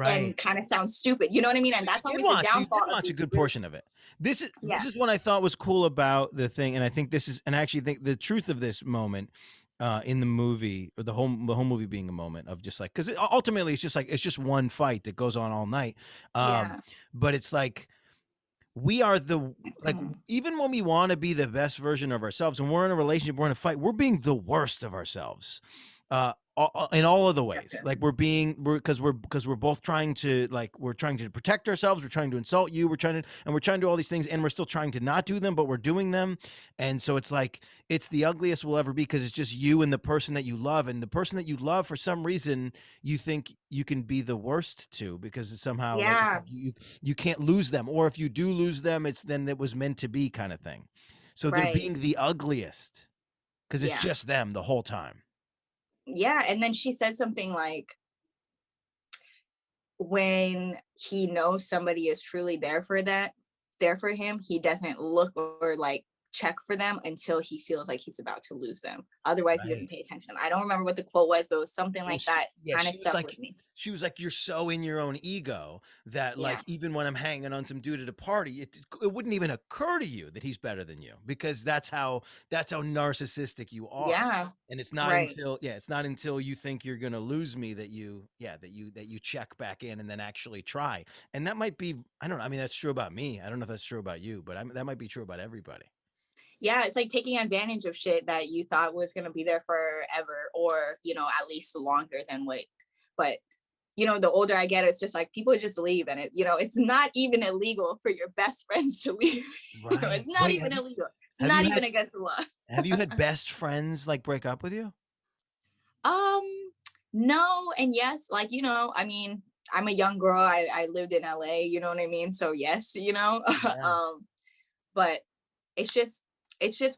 and kind of sound stupid, you know what I mean? And that's always the downfall. You did watch a good portion of it. This is what I thought was cool about the thing, and I think this is, and I actually think the truth of this moment in the movie, or the whole movie being a moment of just like, because ultimately it's just one fight that goes on all night, but it's like, we are even when we want to be the best version of ourselves, when we're in a relationship, we're in a fight, we're being the worst of ourselves. In all of the ways, like because we're both trying to, like, we're trying to protect ourselves, we're trying to insult you, we're trying to do all these things, and we're still trying to not do them, but we're doing them. And so it's like, it's the ugliest we'll ever be, because it's just you and the person that you love, and the person that you love, for some reason, you think you can be the worst to, because somehow like, you can't lose them, or if you do lose them, it's then it was meant to be, kind of thing. So they're being the ugliest because it's just them the whole time. Yeah, and then she said something like, when he knows somebody is truly there for him, he doesn't look or like check for them until he feels like he's about to lose them. Otherwise, he doesn't pay attention. I don't remember what the quote was, but it was something like that. Kind of stuck with me. She was like, "You're so in your own ego that like, even when I'm hanging on some dude at a party, it wouldn't even occur to you that he's better than you, because that's how narcissistic you are." Yeah. And it's not until you think you're gonna lose me that you check back in and then actually try. And that might be, I don't know, I mean, that's true about me. I don't know if that's true about you, but that might be true about everybody. Yeah, it's like taking advantage of shit that you thought was going to be there forever, or, you know, at least longer than what. But, you know, the older I get, it's just like people just leave, and it's not even illegal for your best friends to leave. Right. It's not even illegal. It's not even against the law. Have you had best friends like break up with you? No and yes. Like, you know, I mean, I'm a young girl. I lived in LA, you know what I mean? So yes, you know. But it's just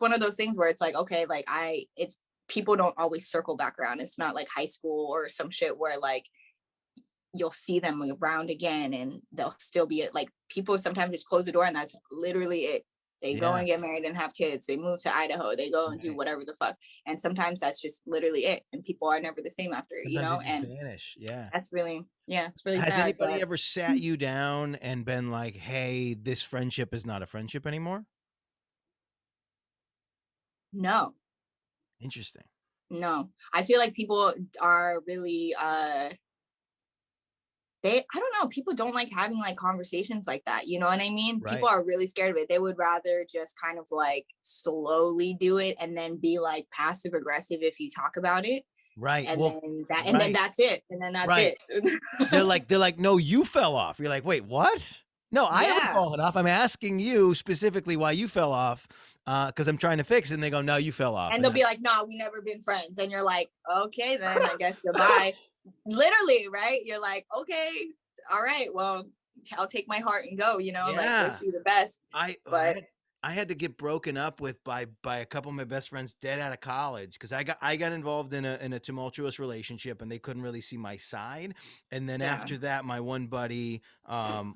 one of those things where it's like, okay, like it's people don't always circle back around. It's not like high school or some shit where like you'll see them around again and they'll still be like, people sometimes just close the door and that's literally it. They go and get married and have kids. They move to Idaho. They go and do whatever the fuck. And sometimes that's just literally it. And people are never the same after, you know, and vanish. That's really, it's really sad. Has anybody ever sat you down and been like, hey, this friendship is not a friendship anymore? No. Interesting. No. I feel like people are really, I don't know, people don't like having like conversations like that, you know what I mean? People are really scared of it. They would rather just kind of like slowly do it and then be like passive aggressive if you talk about it. Right. And then that's it. And then that's it. they're like, no, you fell off. You're like, wait, what? No, I haven't fallen off. I'm asking you specifically why you fell off, because I'm trying to fix it. And they go, no, you fell off. And they'll be like, no, we never been friends. And you're like, okay, then I guess goodbye. Literally, right? You're like, okay, all right, well, I'll take my heart and go, you know, like wish you the best. I had to get broken up with by a couple of my best friends dead out of college, because I got involved in a tumultuous relationship and they couldn't really see my side. And then after that, my one buddy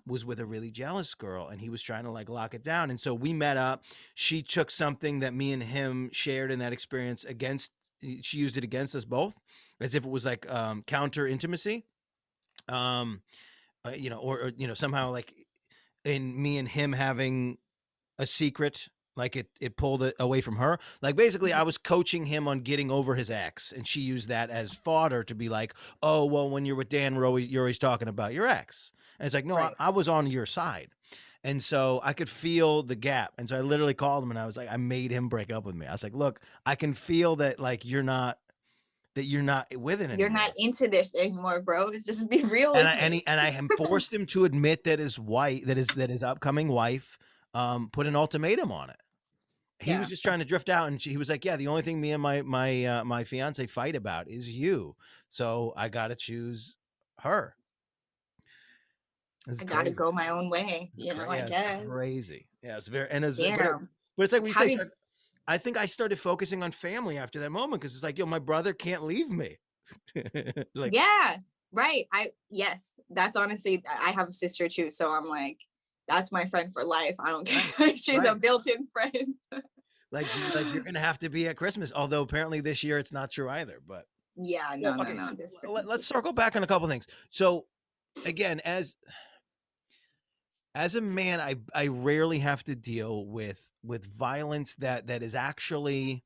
was with a really jealous girl and he was trying to like lock it down. And so we met up. She took something that me and him shared in that experience she used it against us both, as if it was like counter intimacy, you know, or you know, somehow like in me and him having a secret, Like it pulled it away from her. Like basically I was coaching him on getting over his ex, and she used that as fodder to be like, oh, well, when you're with Dan, you're always talking about your ex. And it's like, no, Right. I was on your side. And so I could feel the gap. And so I literally called him and I was like, I made him break up with me. I was like, look, I can feel that like you're not with it You're anymore. not into this anymore, bro. Just be real And with me. I forced him to admit that his upcoming wife put an ultimatum on it. He was just trying to drift out, and he was like, yeah, the only thing me and my fiance fight about is you. So I got to choose her. I got to go my own way, I guess. It's crazy. Yeah, it's very, and it's, Damn. but it's like we say, I think I started focusing on family after that moment, because it's like, yo, my brother can't leave me. Like, yeah, right. Yes, that's honestly, I have a sister too. So I'm like, that's my friend for life. I don't care. She's a built-in friend. like you're going to have to be at Christmas. Although apparently this year it's not true either, but yeah, no. So let's circle back on a couple things. So again, as a man, I rarely have to deal with violence that is actually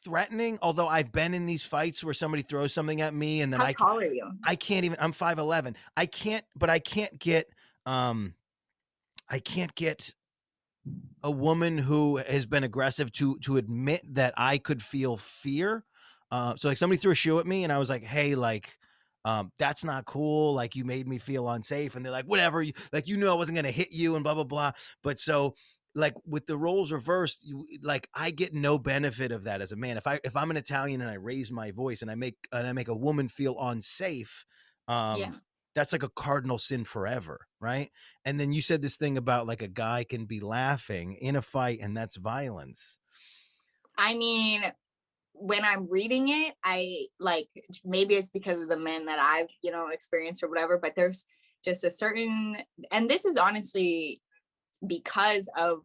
threatening. Although I've been in these fights where somebody throws something at me, and then how tall are you? I can't even. I'm 5'11". I can't get a woman who has been aggressive to admit that I could feel fear. So like somebody threw a shoe at me, and I was like, hey, like, that's not cool. Like, you made me feel unsafe. And they're like, whatever, I wasn't going to hit you and blah, blah, blah. But so like with the roles reversed, I get no benefit of that as a man. If I'm an Italian and I raise my voice and I make a woman feel unsafe, that's like a cardinal sin forever. Right. And then you said this thing about like a guy can be laughing in a fight, and that's violence. I mean, when I'm reading it, I like, maybe it's because of the men that I've, experienced or whatever, but there's just a certain, and this is honestly because of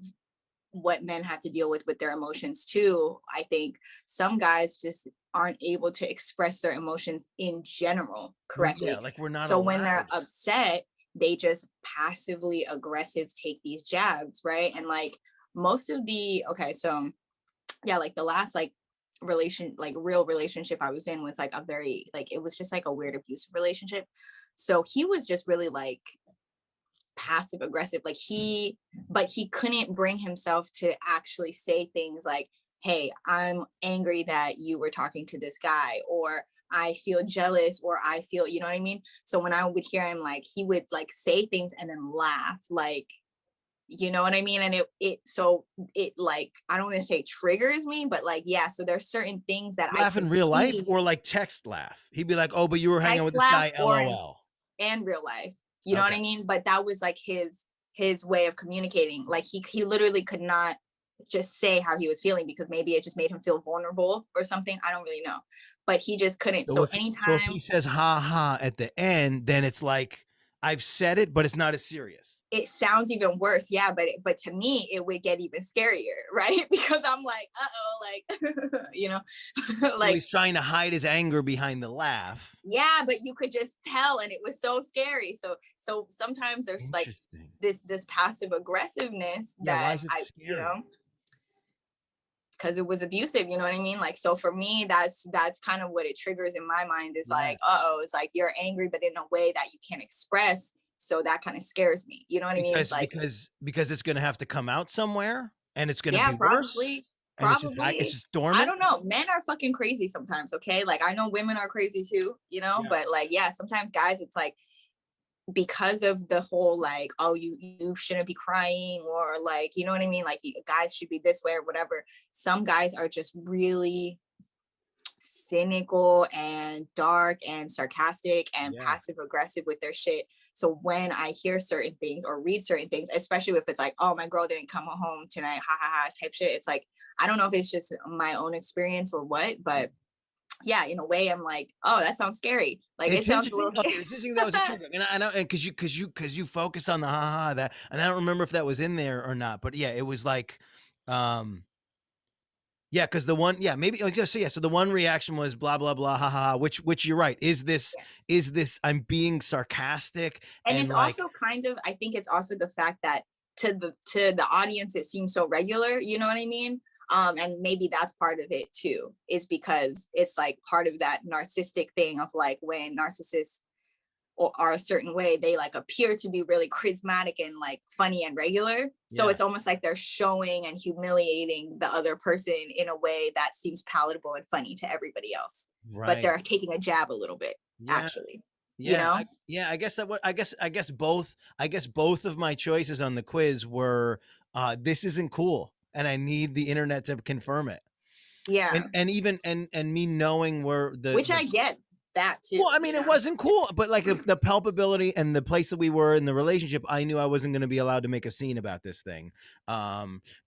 what men have to deal with their emotions too. I think some guys just aren't able to express their emotions in general correctly. Yeah, like we're not so allowed. When they're upset, they just passively aggressive take these jabs, right? And like most of the like the last real relationship I was in was like a very it was just like a weird abusive relationship. So he was just really like passive aggressive, but he couldn't bring himself to actually say things like, hey, I'm angry that you were talking to this guy, or I feel jealous, or I feel, you know what I mean? So when I would hear him, like, he would like say things and then laugh, like, you know what I mean? And it like, I don't want to say triggers me, but like, yeah, so there's certain things that laugh in real life, or like text laugh. He'd be like, oh, but you were hanging with this guy, LOL. And real life. You know what I mean? But that was like his way of communicating. Like he literally could not just say how he was feeling, because maybe it just made him feel vulnerable or something. I don't really know. But he just couldn't. So if he says ha ha at the end, then it's like, I've said it, but it's not as serious. It sounds even worse. Yeah, but to me, it would get even scarier, right? Because I'm like, like, like he's trying to hide his anger behind the laugh. Yeah, but you could just tell, and it was so scary. So sometimes there's like this passive aggressiveness that why is it scary? Because it was abusive, you know what I mean? Like, so for me, that's kind of what it triggers in my mind is like, it's like you're angry, but in a way that you can't express. So that kind of scares me. You know what I mean? Like, because it's going to have to come out somewhere, and it's going to be worse. Probably. It's just dormant. I don't know. Men are fucking crazy sometimes. Okay. Like, I know women are crazy too, but like, yeah, sometimes guys, it's like, because of the whole like, oh, you shouldn't be crying, or like, you know what I mean, like guys should be this way or whatever. Some guys are just really cynical and dark and sarcastic and passive aggressive with their shit. So when I hear certain things or read certain things, especially if it's like, oh, my girl didn't come home tonight, ha ha ha type shit, it's like, I don't know if it's just my own experience or what, but yeah, in a way, I'm like, oh, that sounds scary. Like, it sounds a little scary. It's interesting that was a trigger, and I know, and because you focus on the haha that, and I don't remember if that was in there or not, but yeah, it was like, because the one, maybe so the one reaction was blah blah blah haha, which you're right. Is this I'm being sarcastic, and it's like, also kind of, I think it's also the fact that the audience it seems so regular, you know what I mean? And maybe that's part of it too, is because it's like part of that narcissistic thing of like when narcissists are a certain way, they like appear to be really charismatic and like funny and regular. So it's almost like they're showing and humiliating the other person in a way that seems palatable and funny to everybody else. But they're taking a jab a little bit, actually. Yeah, you know? I guess that what I guess both of my choices on the quiz were this isn't cool and I need the internet to confirm it. Yeah. And even and me knowing where which I get that too. Well, I mean, it wasn't cool, but like the palpability and the place that we were in the relationship, I knew I wasn't going to be allowed to make a scene about this thing,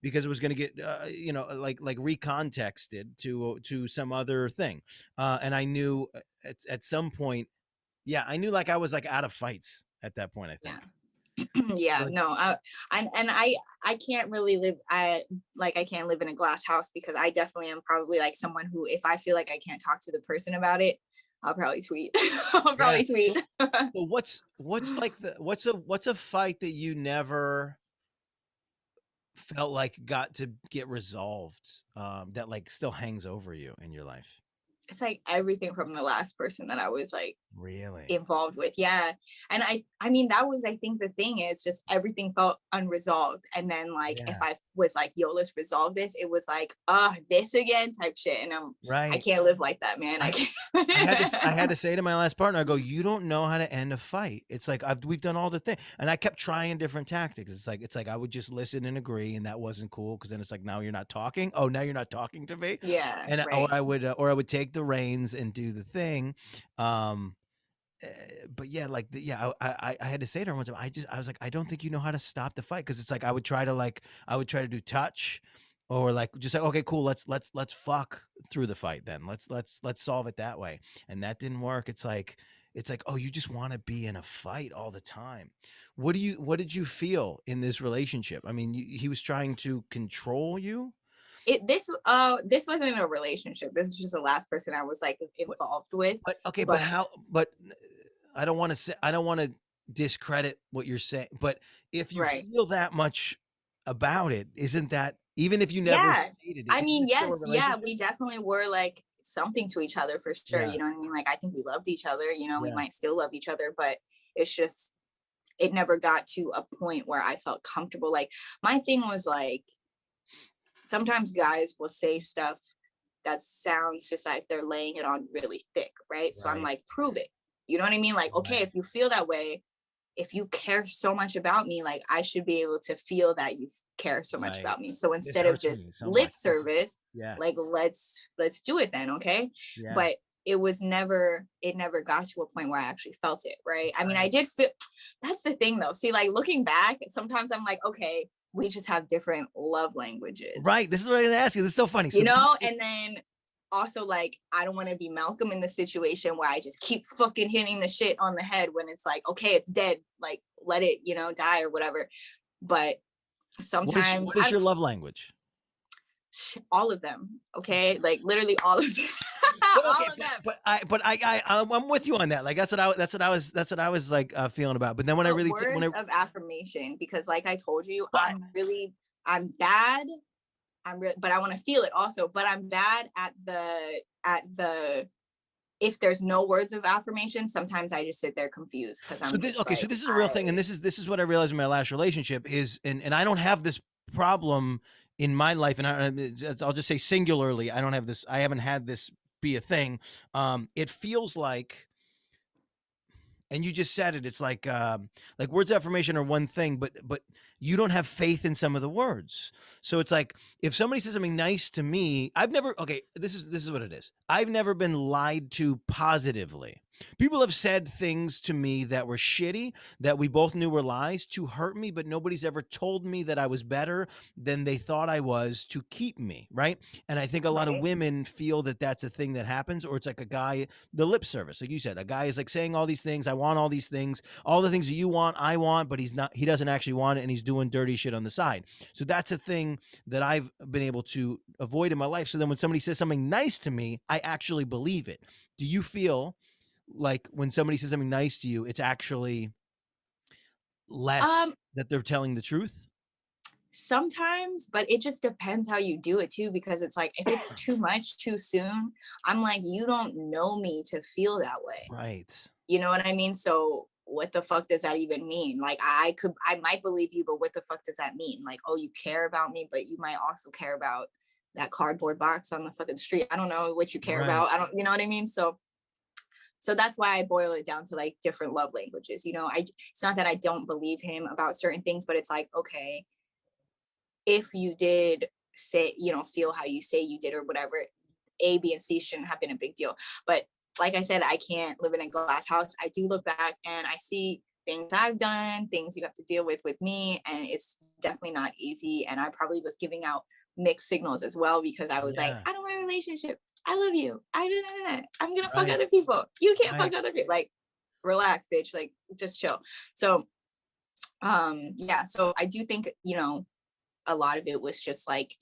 because it was going to get, like recontexted to some other thing, and I knew at some point, I knew like I was like out of fights at that point. I think. Yeah, no, I can't really live, I can't live in a glass house, because I definitely am probably like someone who, if I feel like I can't talk to the person about it, I'll probably tweet. Tweet. So what's a fight that you never felt like got to get resolved, that like still hangs over you in your life? It's like everything from the last person that I was like really involved with. Yeah. And I mean, that was, I think the thing is just everything felt unresolved. And then like, if I was like, yo, let's resolve this, it was like, this again type shit. And I can't live like that, man. I can't. I had to say to my last partner, I go, you don't know how to end a fight. It's like, we've done all the thing. And I kept trying different tactics. It's like, I would just listen and agree. And that wasn't cool. Cause then it's like, now you're not talking. Oh, now you're not talking to me. Yeah. And or I would take the reins and do the thing. But yeah, like I had to say to her one time, I was like, I don't think you know how to stop the fight. Cause it's like, I would try to do touch, or like, just like, okay, cool. Let's fuck through the fight. Then let's solve it that way. And that didn't work. It's like, oh, you just want to be in a fight all the time. What did you feel in this relationship? I mean, he was trying to control you. This wasn't a relationship. This is just the last person I was like involved with. But I don't want to discredit what you're saying, but if you feel that much about it, isn't that, even if you never stated it? I mean, yes, we definitely were like something to each other for sure. You know what I mean? Like, I think we loved each other, you know, we might still love each other, but it's just, it never got to a point where I felt comfortable. Like, my thing was like, sometimes guys will say stuff that sounds just like they're laying it on really thick, right? So I'm like, prove it. You know what I mean? Like, okay, if you feel that way, if you care so much about me, like, I should be able to feel that you care so much about me. So instead of just lip service, like, let's do it then, okay? But it never got to a point where I actually felt it, right? I mean, I did feel, that's the thing though. See, like, looking back, sometimes I'm like, okay, we just have different love languages. Right. This is what I was going to ask you. This is so funny. You know, and then also, like, I don't want to be Malcolm in the situation where I just keep fucking hitting the shit on the head when it's like, okay, it's dead. Like, let it, you know, die or whatever. But sometimes. What is your love language? All of them. Okay. Like, literally all of them. All of them. But I'm with you on that. Like, that's what I was like feeling about. But then when words of affirmation, because like I told you, I'm bad. But I want to feel it also. But I'm bad at the if there's no words of affirmation, sometimes I just sit there confused because I'm so this is a real thing, and this is what I realized in my last relationship is, and I don't have this problem in my life, and I'll just say singularly, I haven't had this be a thing. It feels like, and you just said it, it's like words of affirmation are one thing, but you don't have faith in some of the words. So it's like, if somebody says something nice to me, this is what it is. I've never been lied to positively. People have said things to me that were shitty, that we both knew were lies, to hurt me, but nobody's ever told me that I was better than they thought I was to keep me, right? And I think a lot of women feel that that's a thing that happens, or it's like a guy, the lip service, like you said, a guy is like saying all these things, I want all these things, all the things that you want, I want, but he doesn't actually want it, and he's doing dirty shit on the side. So that's a thing that I've been able to avoid in my life. So then when somebody says something nice to me, I actually believe it. Do you feel like when somebody says something nice to you, it's actually less that they're telling the truth? Sometimes, but it just depends how you do it too, because it's like if it's too much too soon, I'm like, you don't know me to feel that way. Right. You know what I mean? So what the fuck does that even mean? Like I might believe you, but what the fuck does that mean? Like, oh, you care about me, but you might also care about that cardboard box on the fucking street. I don't know what you care Right. about. I don't, you know what I mean? So that's why I boil it down to like different love languages. You know, it's not that I don't believe him about certain things, but it's like, okay, if you did say, you know, feel how you say you did or whatever, A, B, and C shouldn't have been a big deal. But like I said, I can't live in a glass house. I do look back and I see things I've done, things you have to deal with me, and it's definitely not easy. And I probably was giving out mixed signals as well, because I was like, Yeah. I don't want a relationship. I love you. I'm gonna fuck Right. other people. You can't Right. fuck other people. Like, relax, bitch. Like, just chill. So, yeah. So I do think, you know, a lot of it was just like,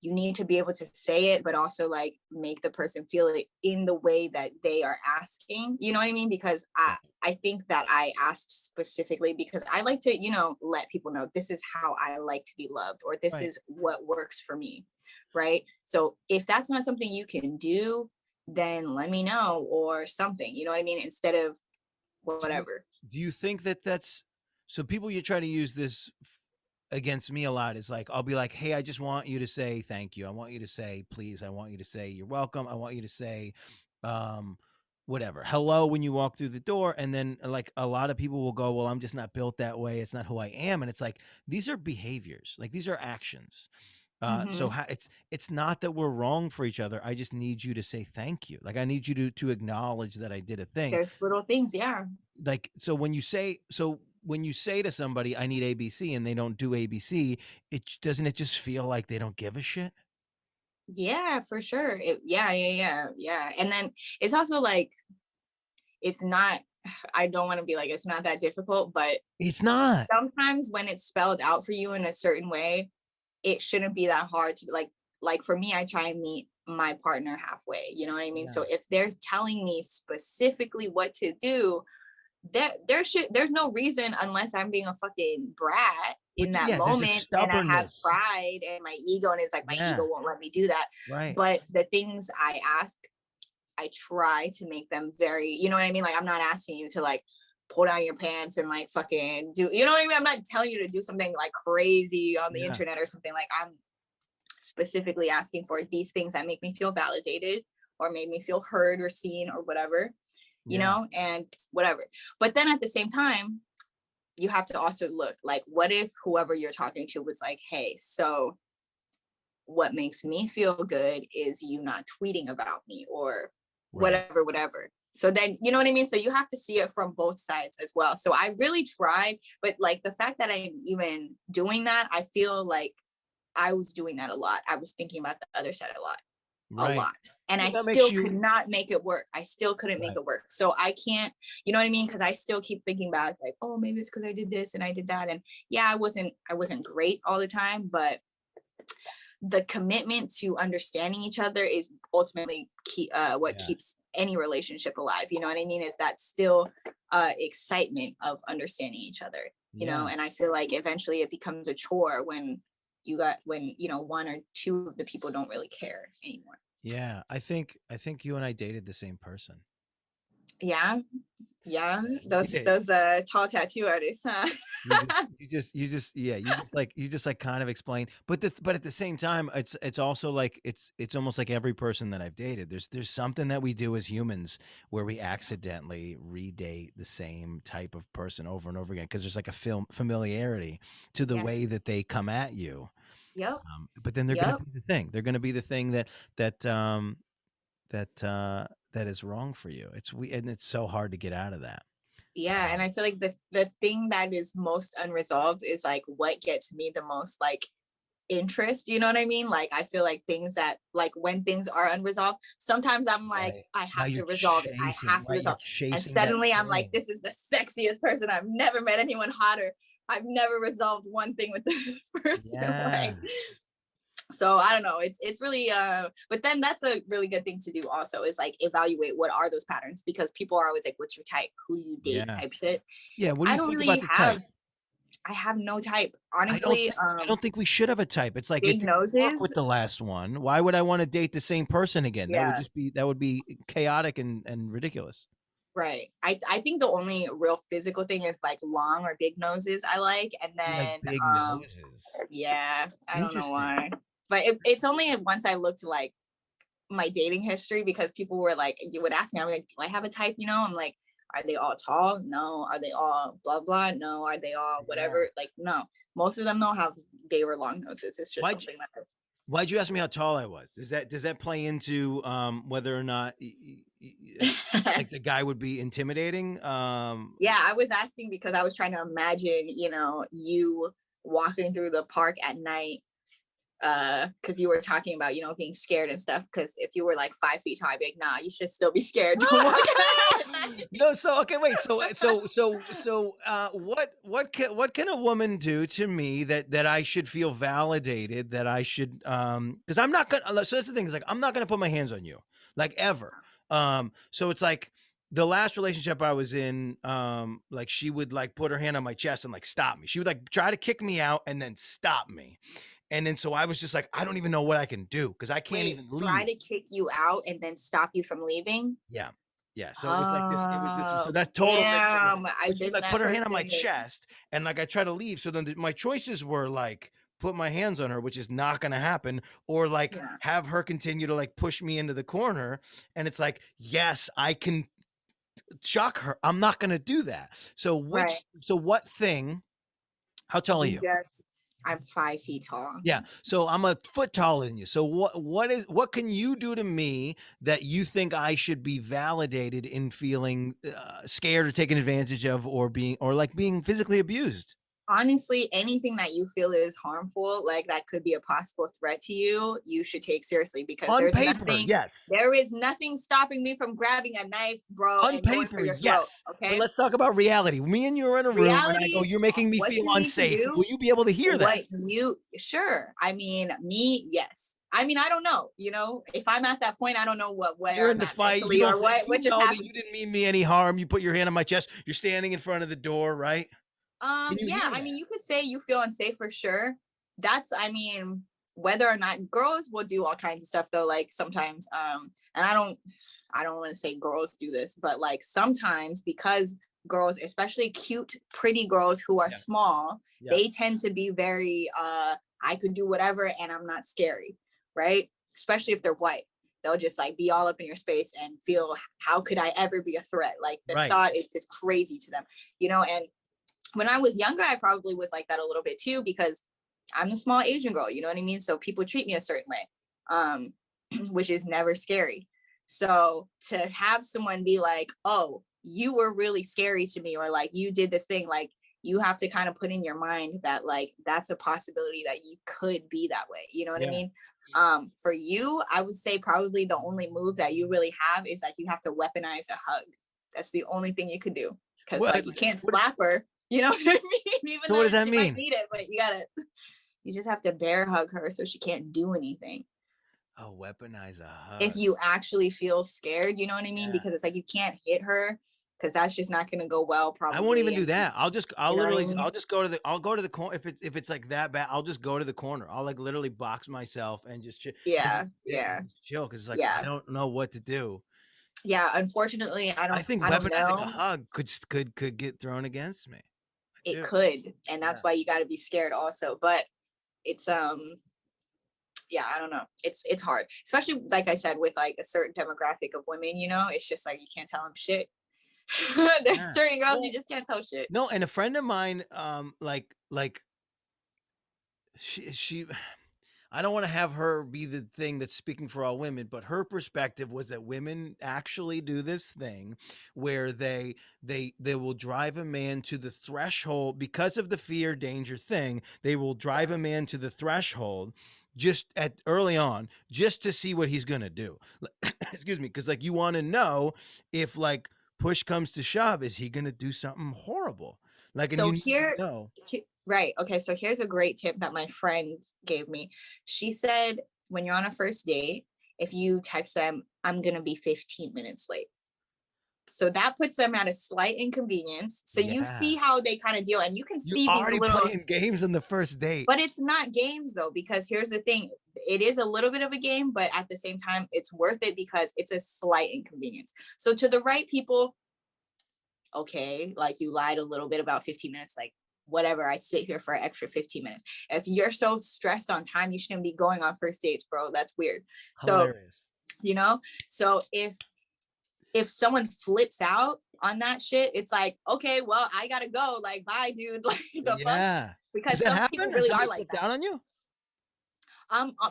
you need to be able to say it, but also like make the person feel it in the way that they are asking. You know what I mean? Because I think that I asked specifically because I like to, you know, let people know this is how I like to be loved, or this Right. is what works for me. Right. So if that's not something you can do, then let me know or something. You know what I mean? Instead of Do you whatever. do you think that that's so people you try to use this against me a lot is like I'll be like, "Hey, I just want you to say thank you. I want you to say please. I want you to say you're welcome. I want you to say um whatever. Hello when you walk through the door." And then like a lot of people will go, "Well, I'm just not built that way. It's not who I am." And it's like these are behaviors. Like these are actions. So Hmm. it's not that we're wrong for each other. I just need you to say thank you. Like I need you to acknowledge that I did a thing. There's little things. Yeah. Like so when you say to somebody I need ABC and they don't do ABC, doesn't it just feel like they don't give a shit? Yeah, for sure. Yeah. And then it's also like, it's not, I don't want to be like, it's not that difficult, but It's not. sometimes when it's spelled out for you in a certain way, it shouldn't be that hard to like for me, I try and meet my partner halfway. You know what I mean? Yeah. So if they're telling me specifically what to do, there's no reason, unless I'm being a fucking brat in that Yeah, there's a moment and I have stubbornness. pride and my ego, and it's like my ego Yeah. won't let me do that. Right. But the things I ask, I try to make them very, you know what I mean? Like, I'm not asking you to like pull down your pants and like fucking do, you know what I mean? I'm not telling you to do something like crazy on the Yeah. internet or something. Like, I'm specifically asking for these things that make me feel validated or made me feel heard or seen or whatever, you Yeah. know, and whatever. But then at the same time, you have to also look like, what if whoever you're talking to was like, hey, so what makes me feel good is you not tweeting about me or Right. whatever. So then, you know what I mean? So you have to see it from both sides as well. So I really tried, but like the fact that I'm even doing that, I feel like I was doing that a lot. I was thinking about the other side a Right. lot. And I Well, that makes still could you not make it work. I still couldn't make right. it work. So I can't, you know what I mean? Because I still keep thinking back, like, oh, maybe it's because I did this and I did that. And yeah, I wasn't great all the time, but the commitment to understanding each other is ultimately what Yeah. keeps any relationship alive. You know what I mean? Is that still excitement of understanding each other, you know? Yeah. And I feel like eventually it becomes a chore when you know, one or two of the people don't really care anymore. Yeah. I think you and I dated the same person. Yeah. Yeah. Yeah, we Those did. those tall tattoo artists, huh? You just like kind of explain, but at the same time, it's also like it's almost like every person that I've dated. There's something that we do as humans where we accidentally redate the same type of person over and over again because there's like a familiarity to the way Yes. that they come at you. Yep. But then they're going to Yep. be the thing. They're going to be the thing that that is wrong for you. And it's so hard to get out of that. Yeah, and I feel like the thing that is most unresolved is like what gets me the most like interest, you know what I mean? Like I feel like things that like when things are unresolved, sometimes I'm like, Right. I Now have you're to resolve it. I chasing, have to right? You're resolve. And chasing that suddenly I'm like, thing. this is the sexiest person. I've never met anyone hotter. I've never resolved one thing with this person. Yeah. Like, so I don't know. It's really but then that's a really good thing to do also, is like evaluate what are those patterns, because people are always like, what's your type? Who do you date? Yeah. Type shit. Yeah. What do I you don't think really about the have type? I have no type. I don't Honestly, think I don't think we should have a type. It's like it big didn't work noses. with the last one. Why would I want to date the same person again? Yeah. That would be chaotic and ridiculous. Right. I think the only real physical thing is like long or big noses I like. And You like then big noses. yeah, I don't know Interesting. why. But it's only once I looked like my dating history because people were like, you would ask me, I'm like, do I have a type? You know, I'm like, are they all tall? No. Are they all blah blah? No. Are they all Yeah. whatever? Like, no. Most of them don't have gay or long noses. It's just Why'd you, something that why'd you ask me how tall I was? Does that play into whether or not like the guy would be intimidating? yeah, I was asking because I was trying to imagine, you know, you walking through the park at night because you were talking about, you know, being scared and stuff. Because if you were like 5 feet tall, I'd be like, nah, you should still be scared. Don't walk at night. No, so okay, wait. What can a woman do to me that I should feel validated, that I should because I'm not gonna, so that's the thing, is like I'm not gonna put my hands on you, like, ever. So it's like the last relationship I was in, like she would like put her hand on my chest and like stop me. She would like try to kick me out and then stop me. And then so I was just like, I don't even know what I can do because I can't Wait, even try leave. to kick you out and then stop you from leaving? Yeah. Yeah. So it was like this, so Oh, that's total mix of like, damn. but I've she would been like that put her hand on my person. chest and like I try to leave. So then my choices were like put my hands on her, which is not going to happen, or like Yeah. have her continue to like push me into the corner. And it's like, yes, I can shock her. I'm not going to do that. So Right. what thing, how tall are You you? just, I'm 5 feet tall. Yeah. So I'm a foot taller than you. So what can you do to me that you think I should be validated in feeling scared or taken advantage of, or being physically abused? Honestly, anything that you feel is harmful, like that could be a possible threat to you, you should take seriously because On paper, yes. there is nothing stopping me from grabbing a knife, bro, On and going for paper, your throat. yes. But Okay. let's talk about reality. Me and you are in a room and I go, Reality, "You're making me what feel you need to unsafe." Will do, you be able to hear that? what you, sure. I mean, me, yes. I mean, I don't know. You know, if I'm at that point, I don't know where You're in I'm the at fight. You mentally don't or think what you just know that happened you to didn't me. mean me any harm. You put your hand on my chest. You're standing in front of the door, right? Can you Yeah, hear I mean, that? you could say you feel unsafe for sure. That's, I mean, whether or not girls will do all kinds of stuff though, like sometimes, and I don't want to say girls do this, but like sometimes because girls, especially cute, pretty girls who are Yeah. small, Yeah. they tend to be very, I could do whatever and I'm not scary, right? Especially if they're white. They'll just like be all up in your space and feel, how could I ever be a threat? Like the Right. thought is just crazy to them, you know? And when I was younger, I probably was like that a little bit too, because I'm a small Asian girl, you know what I mean? So people treat me a certain way, which is never scary. So to have someone be like, oh, you were really scary to me, or like you did this thing, like you have to kind of put in your mind that like that's a possibility that you could be that way. You know what I Yeah. mean? For you, I would say probably the only move that you really have is like you have to weaponize a hug. That's the only thing you could do. Cause What? like you can't What? slap her, you know what I mean? Even So what though does that she might mean? need it, but you just have to bear hug her so she can't do anything. Oh, weaponize a If hug. you actually feel scared, you know what I mean? Yeah. Because it's like you can't hit her because that's just not going to go well, I won't even probably. do And that. you know what I mean? I'll just go to the corner. If it's like that bad, I'll just go to the corner. I'll like literally box myself and just and Yeah, just sit and yeah, just chill, because it's like I yeah, don't know what to do. yeah. Unfortunately, I think I don't weaponizing a know. hug could get thrown against me. I It do. could, and Yeah. that's why you got to be scared also. But it's yeah, I don't know. It's hard, especially like I said with like a certain demographic of women. You know, it's just like you can't tell them shit. There's Yeah. certain girls you Well, just can't tell shit. no, and a friend of mine, like she I don't want to have her be the thing that's speaking for all women, but her perspective was that women actually do this thing where they will drive a man to the threshold because of the fear danger thing. They will drive a man to the threshold just at early on just to see what he's going to do. Excuse me, cuz like you want to know if like push comes to shove, is he going to do something horrible? Like, and So you need to here, know. right. Okay. So here's a great tip that my friend gave me. She said, when you're on a first date, if you text them, I'm going to be 15 minutes late. So that puts them at a slight inconvenience. So you see how they kind of deal, and you can You're see these already little playing games on the first date. But it's not games though, because here's the thing. It is a little bit of a game, but at the same time, it's worth it because it's a slight inconvenience. So to the right people, okay, like you lied a little bit about 15 minutes, like whatever, I sit here for an extra 15 minutes. If you're so stressed on time, you shouldn't be going on first dates, bro. That's weird. Hilarious. So, you know, so if someone flips out on that shit, it's like, okay, well, I gotta go. Like, bye, dude. Like the fuck? Because some people really are like that. Down on you?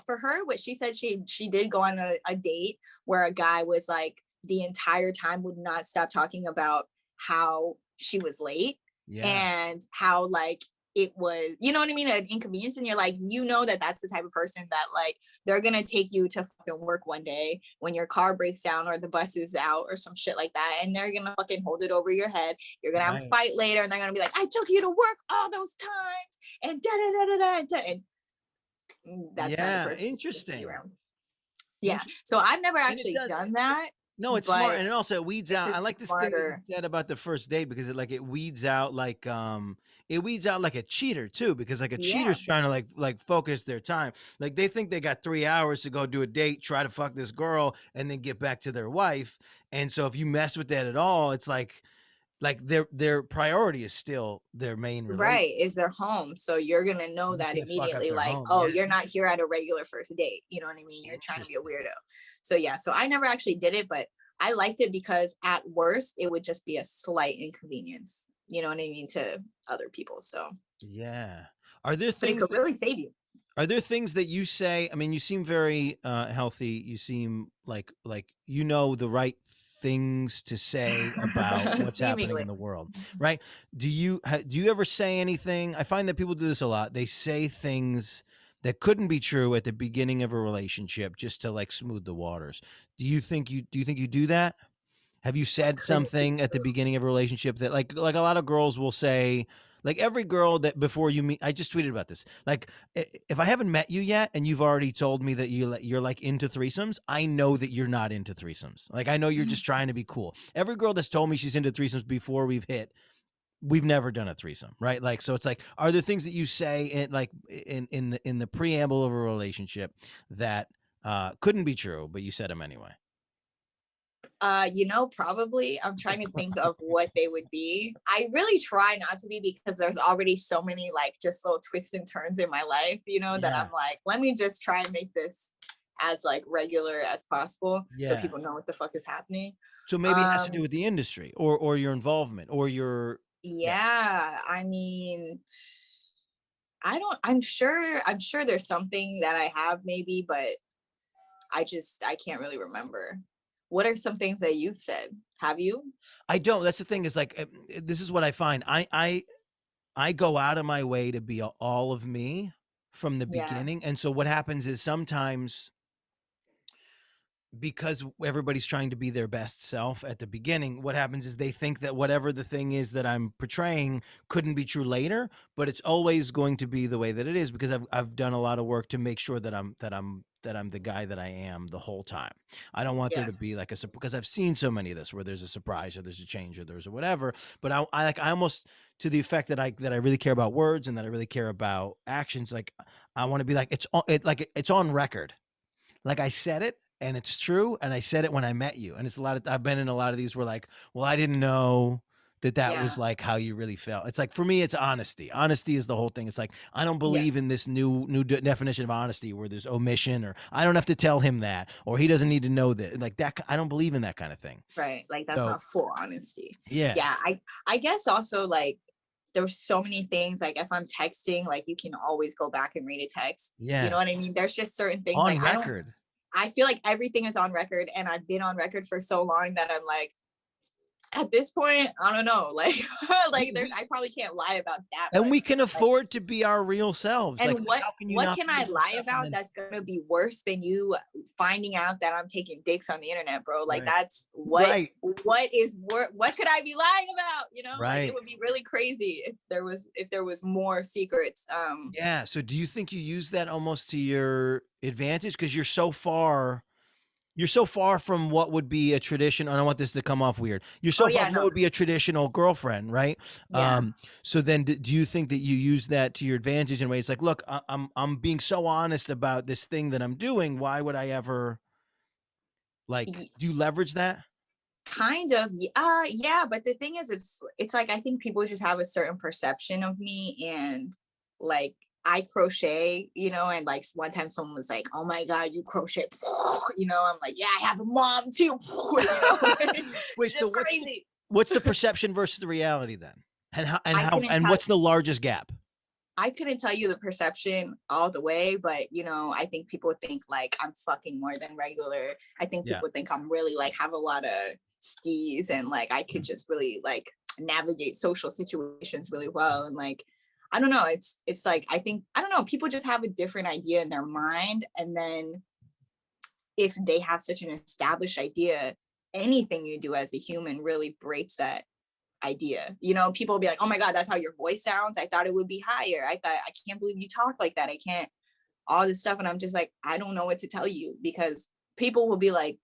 For her, what she said, she did go on a date where a guy was like the entire time would not stop talking about how she was late and how like it was, you know what I mean, an inconvenience. And you're like, you know, that's the type of person that like they're gonna take you to fucking work one day when your car breaks down or the bus is out or some shit like that, and they're gonna fucking hold it over your head. You're gonna have a fight later, and they're gonna be like, I took you to work all those times, and da da da da da. And that's not interesting. Yeah, so I've never actually done that. No, it's smart, and it also weeds out. I like this thing that you said about the first date, because it weeds out like a cheater too, because like a cheater's trying to like focus their time. Like they think they got 3 hours to go do a date, try to fuck this girl, and then get back to their wife. And so if you mess with that at all, it's like their priority is still their main relationship. Right, is their home. So you're gonna know that immediately, like, oh, you're not here at a regular first date. You know what I mean? You're trying to be a weirdo. So yeah, so I never actually did it, but I liked it because at worst it would just be a slight inconvenience. You know what I mean, to other people. So yeah, are there things that could really save you? Are there things that you say? I mean, you seem very healthy. You seem like you know the right things to say about what's happening in the world, right? Do you ever say anything? I find that people do this a lot. They say things that couldn't be true at the beginning of a relationship just to like smooth the waters. Do you think you do that? Have you said something at the beginning of a relationship that like a lot of girls will say, like every girl that before you meet, I just tweeted about this. Like if I haven't met you yet and you've already told me that you're like into threesomes, I know that you're not into threesomes. Like I know you're just trying to be cool. Every girl that's told me she's into threesomes before we've never done a threesome, right? Like, so it's like, are there things that you say in the preamble of a relationship that couldn't be true, but you said them anyway? You know, probably. I'm trying to think of what they would be. I really try not to be, because there's already so many like just little twists and turns in my life, you know, that I'm like, let me just try and make this as like regular as possible so people know what the fuck is happening. So maybe it has to do with the industry or your involvement or your I mean, I'm sure there's something that I have maybe, but I can't really remember. What are some things that you've said? Have you? I don't. That's the thing, is like, this is what I find. I go out of my way to be all of me from the beginning. And so what happens is sometimes, because everybody's trying to be their best self at the beginning, what happens is they think that whatever the thing is that I'm portraying couldn't be true later, but it's always going to be the way that it is, because I've done a lot of work to make sure that I'm the guy that I am the whole time. I don't want there to be like because I've seen so many of this where there's a surprise or there's a change or there's a whatever, but I almost, to the effect that I really care about words and that I really care about actions. Like I want to be like, it's on record. Like I said it, and it's true, and I said it when I met you. And it's I've been in a lot of these where like, well, I didn't know that was like how you really felt. It's like, for me, it's honesty. Honesty is the whole thing. It's like, I don't believe in this new definition of honesty where there's omission, or I don't have to tell him that, or he doesn't need to know that. Like that, I don't believe in that kind of thing. Right. Like that's not full honesty. Yeah. I guess also like, there's so many things, like if I'm texting, like you can always go back and read a text. Yeah. You know what I mean? There's just certain things on like record. I feel like everything is on record, and I've been on record for so long that I'm like, at this point, I don't know, like I probably can't lie about that. And we can afford to be our real selves. And like, what can I lie about that's gonna be worse than you finding out that I'm taking dicks on the internet, bro? Like that's what could I be lying about? You know, like it would be really crazy if there was more secrets. So do you think you use that almost to your advantage, because you're so far You're so far from what would be a tradition. I don't want this to come off weird. You're so Oh far yeah, from what no, would be a traditional girlfriend, right? yeah. So then, do you think that you use that to your advantage in ways like, look, I'm being so honest about this thing that I'm doing. Why would I ever like? Do you leverage that? Kind of, yeah, but the thing is, it's like I think people just have a certain perception of me, and like I crochet, and like one time someone was like, "Oh my god, you crochet," I'm like, "Yeah, I have a mom too," Wait, so it's crazy. what's the perception versus the reality then? I couldn't tell. What's the largest gap? I couldn't tell you the perception all the way, but I think people think like I'm fucking more than regular. I think Yeah. people think I'm really like have a lot of steez, and like I could just really like navigate social situations really well. And like, I don't know, it's like I don't know, people just have a different idea in their mind. And then if they have such an established idea, anything you do as a human really breaks that idea. People will be like, "Oh my god, that's how your voice sounds. I thought it would be higher. I can't believe you talk like that. I can't," all this stuff. And I'm just like, I don't know what to tell you, because people will be like,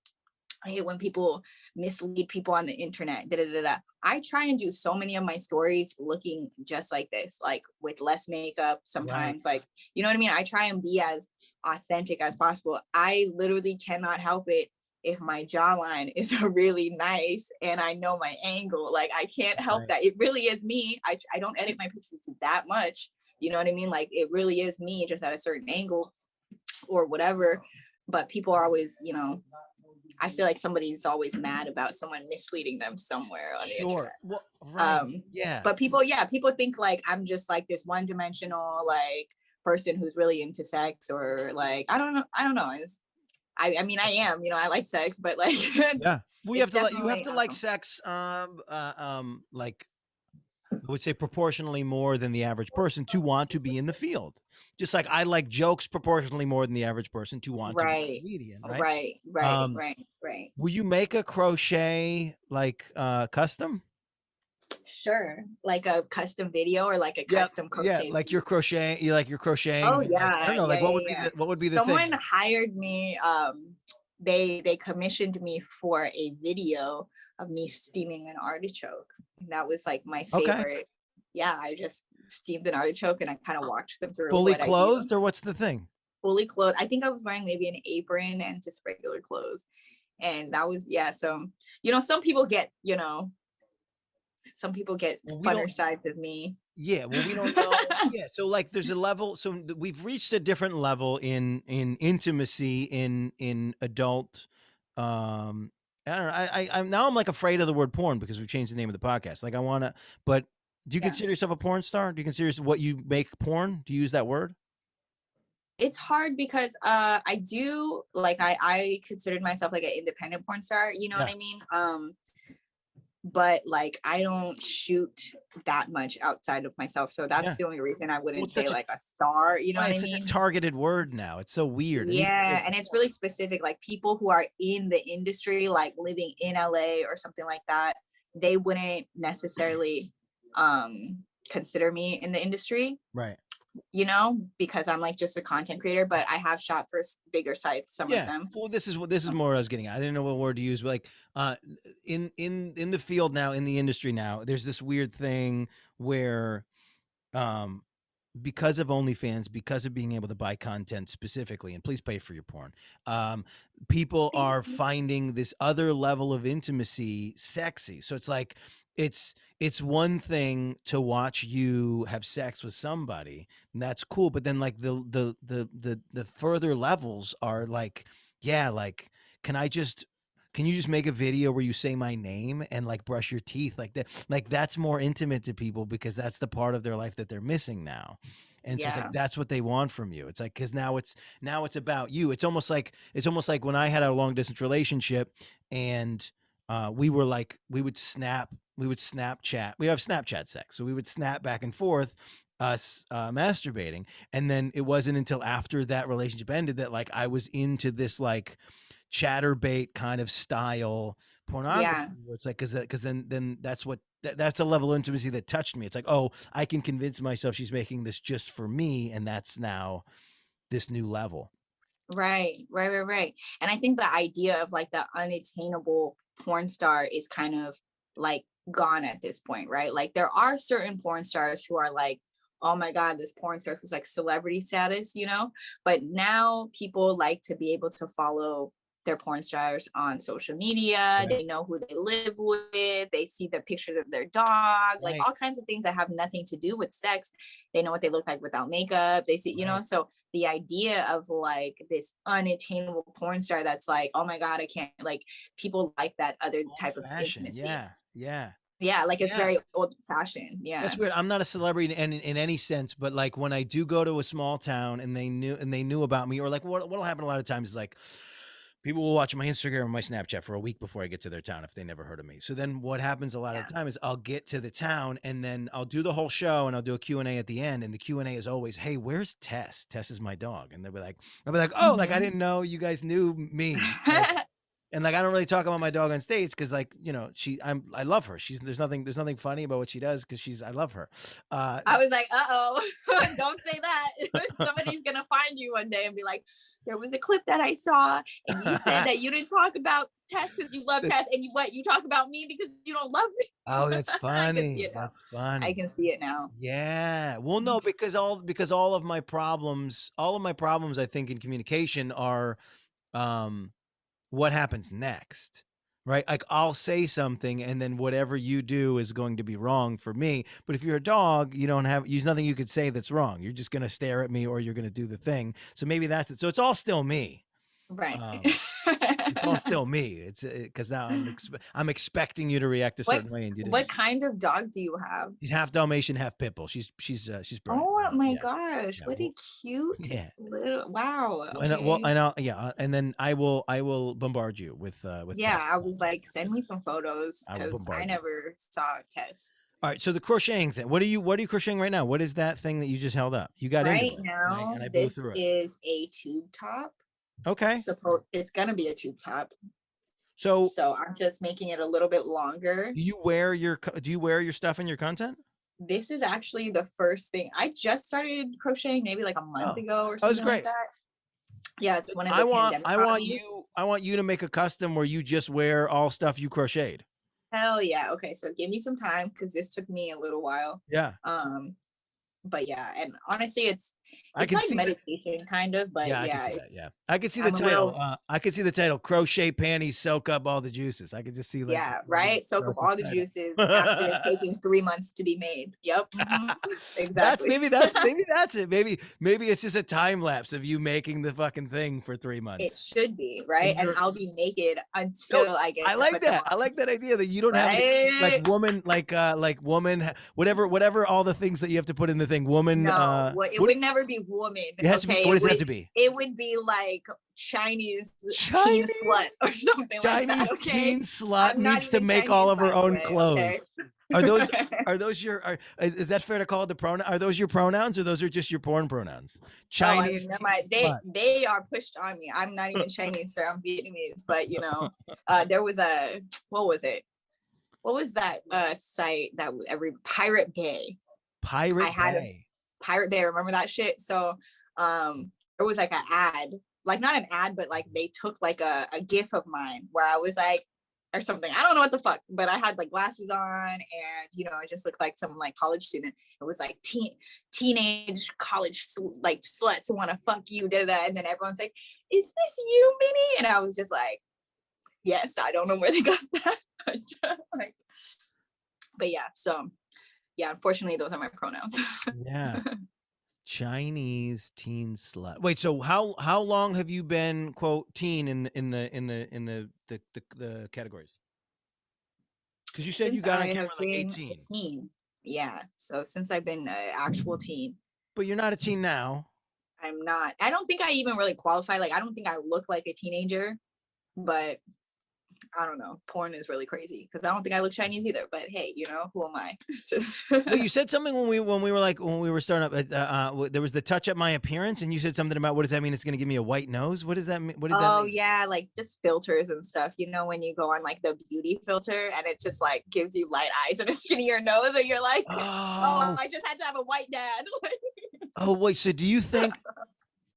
I hate when people mislead people on the internet. Da, da, da, da. I try and do so many of my stories looking just like this, like with less makeup sometimes, right. Like, you know what I mean? I try and be as authentic as possible. I literally cannot help it if my jawline is really nice and I know my angle. Like, I can't help right. That. It really is me. I don't edit my pictures that much. You know what I mean? Like, it really is me just at a certain angle or whatever. But people are always, I feel like somebody's always mad about someone misleading them somewhere on the internet. Well, right. Yeah. But people think like I'm just like this one-dimensional like person who's really into sex, or like I don't know. I mean, I am, I like sex, but like yeah. Well, you have to like sex like I would say proportionally more than the average person to want to be in the field. Just like I like jokes proportionally more than the average person to want to be a comedian, right? Right. Will you make a crochet like custom? Sure. Like a custom video or like a custom crochet. Yeah, like piece. You like your crocheting. Oh yeah. Like, I don't know, like what would be the thing? Someone hired me, they commissioned me for a video of me steaming an artichoke. And that was like my favorite. Okay. Yeah, I just steamed an artichoke and I kind of walked them through. Fully clothed, or what's the thing? Fully clothed. I think I was wearing maybe an apron and just regular clothes. And that was, yeah. So, some people get, funner sides of me. Yeah, well, we don't know. Yeah, so like there's a level. So we've reached a different level in intimacy in adult. I don't know. I'm now I'm like afraid of the word porn because we've changed the name of the podcast. Like I want to, but do you consider yourself a porn star? Do you consider what you make porn? Do you use that word? It's hard because I do like I considered myself like an independent porn star. You know what I mean? But like I don't shoot that much outside of myself, so that's the only reason I wouldn't say like a star. You know what I mean? It's such a targeted word now. It's so weird. Yeah, and it's really specific. Like people who are in the industry, like living in LA or something like that, they wouldn't necessarily consider me in the industry, right? Because I'm like just a content creator, but I have shot for bigger sites, some of them. Well, this is more what I was getting at. I didn't know what word to use, but like in the field now, in the industry now, there's this weird thing where because of OnlyFans, because of being able to buy content specifically, and please pay for your porn, people are finding this other level of intimacy sexy. So it's like it's one thing to watch you have sex with somebody, and that's cool, but then like the further levels are like, like can you just make a video where you say my name and like brush your teeth like that? Like that's more intimate to people because that's the part of their life that they're missing now. And so it's like that's what they want from you. It's like because now it's about you. It's almost like when I had a long distance relationship and we would Snapchat. We have Snapchat sex, so we would snap back and forth, us masturbating, and then it wasn't until after that relationship ended that like I was into this like chatterbait kind of style pornography. Where it's like because then that's a level of intimacy that touched me. It's like, oh, I can convince myself she's making this just for me, and that's now this new level. Right. And I think the idea of like the unattainable porn star is kind of like gone at this point, right? Like there are certain porn stars who are like, oh my God, this porn star was like celebrity status, you know? But now people like to be able to follow their porn stars on social media. Right. They know who they live with. They see the pictures of their dog, like Right. all kinds of things that have nothing to do with sex. They know what they look like without makeup. They see, you know, Right. so the idea of like this unattainable porn star that's like, oh my God, I can't, like people like that other Old type of fashioned. intimacy. Yeah. Yeah, like it's Yeah. very old fashioned. Yeah. That's weird. I'm not a celebrity in any sense, but like when I do go to a small town and they knew about me, or like what'll happen a lot of times is like people will watch my Instagram or my Snapchat for a week before I get to their town if they never heard of me. So then what happens a lot of the time is I'll get to the town and then I'll do the whole show and I'll do a Q&A at the end, and the Q&A is always, "Hey, where's Tess? Tess is my dog." And I'll be like, "Oh, like I didn't know you guys knew me." And like I don't really talk about my dog on stage because like, you know, I love her. There's nothing funny about what she does because I love her. I was like, don't say that. Somebody's gonna find you one day and be like, there was a clip that I saw, and you said that you didn't talk about Tess because you love Tess, and you talk about me because you don't love me. Oh, that's I can see funny. it now. That's funny. I can see it now. Yeah. Well, no, because all of my problems, I think in communication are, what happens next, right? Like I'll say something and then whatever you do is going to be wrong for me. But if you're a dog, there's nothing you could say that's wrong. You're just going to stare at me or you're going to do the thing. So maybe that's it. So it's all still me. Right. It's all still me. It's because now I'm expecting you to react a certain way, and you didn't. What kind of dog do you have? She's half Dalmatian, half pit bull. She's brilliant. Oh my gosh, what a cute little, wow. Okay. And then I will bombard you with yeah, Tess. I was like, send me some photos because I you. never saw Tess. All right, so the crocheting thing. What are you crocheting right now? What is that thing that you just held up? You got right into it, now. and I blew This through it. is a tube top. Okay. It's gonna be a tube top. So I'm just making it a little bit longer. Do you wear your stuff in your content? This is actually the first thing. I just started crocheting maybe like a month ago or something like that. Yeah, it's one of the I want you to make a custom where you just wear all stuff you crocheted. Hell yeah. Okay, so give me some time because this took me a little while. Yeah. But yeah, and honestly, it's I can like see meditation kind of, but I can see that. I can see the title. I can see the title: "Crochet panties soak up all the juices." I could just see like right. Soak up all the juices after taking 3 months to be made. Yep. Exactly. maybe that's it. Maybe it's just a time lapse of you making the fucking thing for 3 months. It should be, right? And I'll be naked until I get. I like that. I like that idea that you don't have like woman, like woman, whatever all the things that you have to put in the thing. Woman. No, it would never be woman. It has to be. What does it have to be? It would be like Chinese teen slut or something like that. Chinese teen slut needs to make Chinese all of her own clothes. Okay. Are those your? Is that fair to call it the pronoun? Are those your pronouns, or those are just your porn pronouns? Chinese. They are pushed on me. I'm not even Chinese, sir. I'm Vietnamese. But there was what was it? What was that site that Pirate Bay? Pirate Bay. Remember that shit? So there was like an ad, like not an ad, but like they took like a gif of mine where I was like, or something. I don't know what the fuck, but I had like glasses on and I just looked like some like college student. It was like teenage college like sluts who want to fuck you, and then everyone's like, is this you, Minnie? And I was just like, yes, I don't know where they got that. But yeah, so yeah, unfortunately those are my pronouns. Yeah. Chinese teen slut. Wait, so how long have you been quote teen in the categories? Because you said you got on camera like 18. Teen. Yeah. So since I've been an actual teen. But you're not a teen now. I'm not. I don't think I even really qualify. Like I don't think I look like a teenager, but I don't know. Porn is really crazy because I don't think I look Chinese either. But hey, who am I? Well, you said something when we were starting up. There was the touch up my appearance, and you said something about what does that mean? It's going to give me a white nose. What does that mean? What does that mean? Yeah, like just filters and stuff. When you go on like the beauty filter, and it just like gives you light eyes and a skinnier nose, and you're like, oh I just had to have a white dad. Oh wait, so do you think?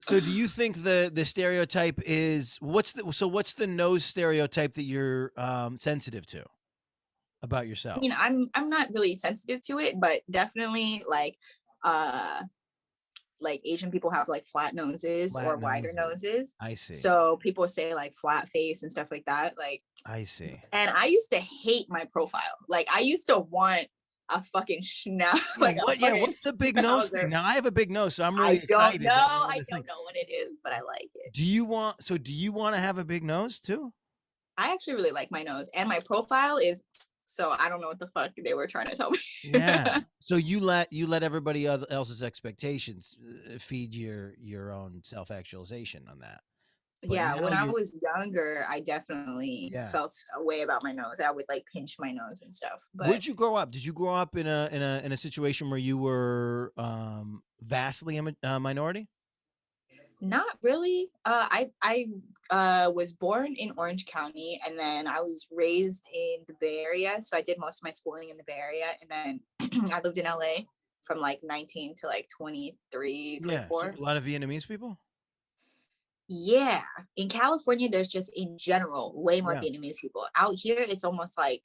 So do you think the stereotype is what's the nose stereotype that you're sensitive to about I mean, yourself? I'm not really sensitive to it, but definitely uh like Asian people have like flat noses or Flat wider noses. noses. I see. So people say like flat face and stuff like that. Like, I see. and I used to hate my profile. Like I used to want a fucking schnauz, Yeah, like a what? Yeah, fucking what's the big nose schnauzer. thing? Now I have a big nose, so I'm really I don't excited know. that I want I this thing. don't know what it is, but I like it. Do you want? So do you want to have a big nose too? I actually really like my nose, and my profile is. So I don't know what the fuck they were trying to tell me. Yeah. So you let everybody else's expectations feed your own self actualization on that. But Yeah, now when I you're was younger, I definitely yeah. felt a way about my nose. I would like pinch my nose and stuff. But Where'd you grow up? Did you grow up in a situation where you were vastly a minority? not really. I was born in Orange County, and then I was raised in the Bay Area. So I did most of my schooling in the Bay Area, and then I lived in LA from like 19 to like 23, Yeah. So 24. a lot of Vietnamese people? Yeah, in California, there's just in general way more Yeah. Vietnamese people. Out here, it's almost like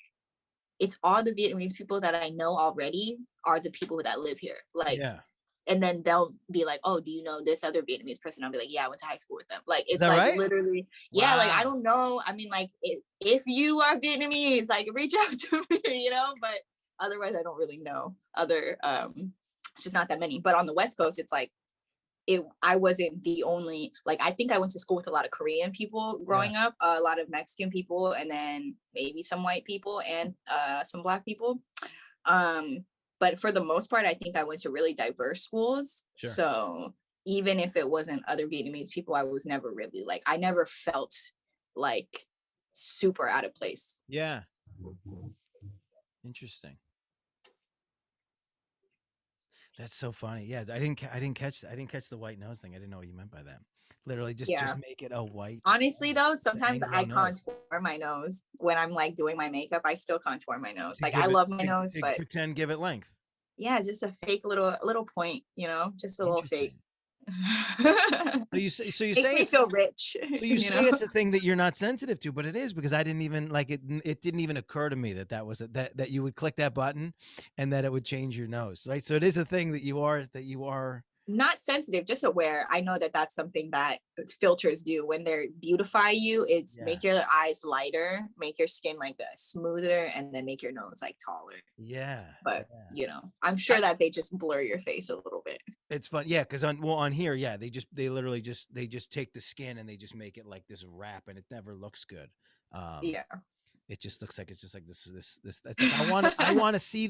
it's all the Vietnamese people that I know already are the people that live here. Like, Yeah. and then they'll be like, "Oh, do you know this other Vietnamese person?" I'll be like, "Yeah, I went to high school with them." Like, Is it's that like right? literally, yeah. Like, I Wow. don't know. I mean, like, if you are Vietnamese, like, reach out to me, you know. But otherwise, I don't really know other. It's just not that many. But on the West Coast, it's like I wasn't the only, like, I think I went to school with a lot of Korean people Yeah. growing up, a lot of Mexican people, and then maybe some white people and some Black people. um but for the most part, I think I went to really diverse schools. Sure. So even if it wasn't other Vietnamese people, I was never really like, I never felt like super out of place. Yeah. Interesting. That's so funny. Yeah, I didn't catch the white nose thing. I didn't know what you meant by that. Literally, just Yeah, make it a white honestly nose. though, It's an sometimes I Anglo nose. contour my nose when I'm like doing my makeup. I still contour my nose. To Like, I give it love my nose, to but pretend give it length. yeah, just a fake little point, you know, just a little fake. Interesting. So you Makes say me it's feel rich, so you you say know. it's a thing that you're not sensitive to, but it is because I didn't even like it. It didn't even occur to me that that was that you would click that button and that it would change your nose, right? So it is a thing that you are. Not sensitive, just aware. I know that that's something that filters do when they beautify you. It's Yeah. make your eyes lighter, make your skin like smoother, and then make your nose like taller. Yeah. But Yeah. you know, I'm sure that they just blur your face a little bit. It's fun, yeah, because on here, yeah, they literally just take the skin and they just make it like this wrap, and it never looks good. Um, Yeah. it just looks like it's just like this. It's like I want to see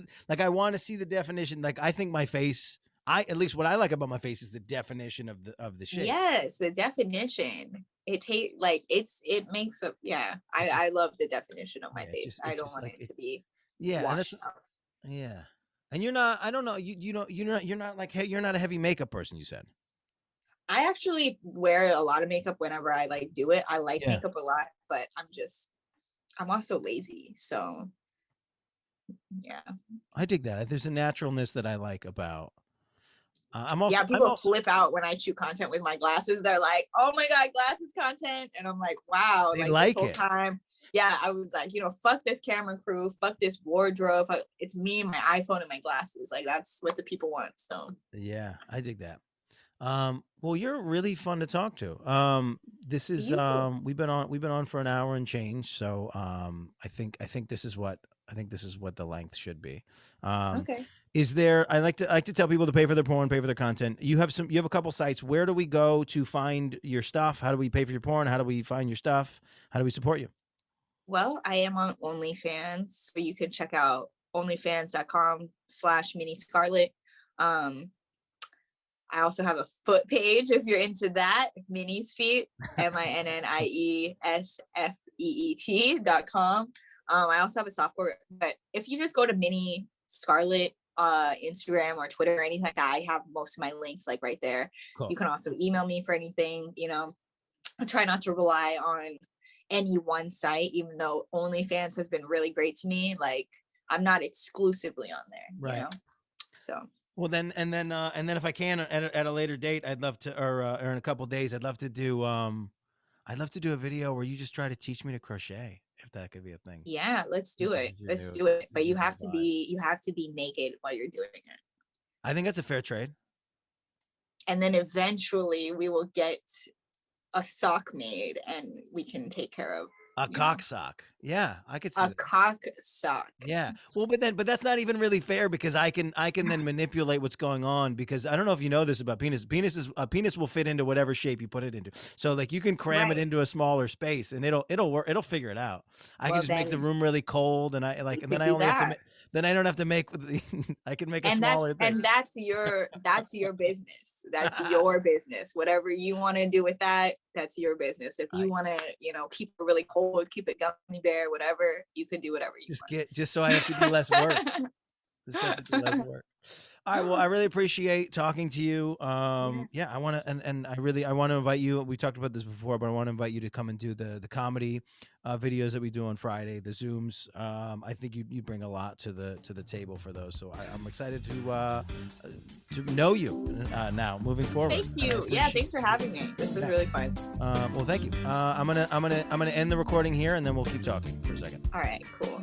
the definition. Like I think my face, at least what I like about my face is the definition of the shape. Yes, the definition. It makes a, yeah. I love the definition of my Yeah, face. I it's don't just want like it to be yeah, and that's washed out. yeah. And you're not. I don't know. You're not like hey, you're not a heavy makeup person. You said. I actually wear a lot of makeup whenever I like do it. I like Yeah. makeup a lot, but I'm also lazy. So yeah. I dig that. There's a naturalness that I like about. I'm Yeah, also. I'm people also. flip out when I shoot content with my glasses. They're like, "Oh my god, glasses content." And I'm like, "Wow, They like this like whole it. time." Yeah, I was like, fuck this camera crew, fuck this wardrobe. It's me, my iPhone, and my glasses. Like, that's what the people want. So Yeah, I dig that. Well, you're really fun to talk to. This is you too. we've been on for an hour and change. So I think this is what the length should be. Um, Okay. is there? I like to tell people to pay for their porn, pay for their content. You have a couple sites. Where do we go to find your stuff? How do we pay for your porn? How do we find your stuff? How do we support you? Well, I am on OnlyFans, so you can check out onlyfans.com/Minnie Scarlet. Um, I also have a foot page if you're into that. Minnie's Feet, MINIESFEET.com. I also have a software, but if you just go to Minnie Scarlet Instagram or Twitter or anything like that, I have most of my links like right there. Cool. You can also email me for anything. I try not to rely on any one site, even though OnlyFans has been really great to me. Like, I'm not exclusively on there, Right. So Well, then if I can at a later date, I'd love to, or in a couple days, I'd love to do a video where you just try to teach me to crochet, if that could be a thing. Yeah, let's do it. Let's do it. But you have to be naked while you're doing it. I think that's a fair trade. And then eventually we will get a sock made and we can take care of a cock sock. Yeah, I could see a cock sock. Yeah. Well, but that's not even really fair, because I can then manipulate what's going on, because I don't know if you know this about penis. A penis will fit into whatever shape you put it into. So like you can cram it into a smaller space and it'll work. It'll figure it out. I can just make the room really cold, and then I only have to then I don't have to make I can make a smaller thing. And that's your business. That's your business. Whatever you want to do with that, that's your business. If you want to, keep it really cold, keep it gummy bear, whatever, you could do whatever you want. Just so I have to do less work. All right. Well, I really appreciate talking to you. Yeah, I want to, I want to invite you. We talked about this before, but I want to invite you to come and do the comedy videos that we do on Friday, the Zooms. I think you bring a lot to the table for those. So I'm excited to know you now moving forward. Thank you. Yeah, thanks for having me. This was really fun. Well, thank you. I'm gonna end the recording here, and then we'll keep talking for a second. All right. Cool.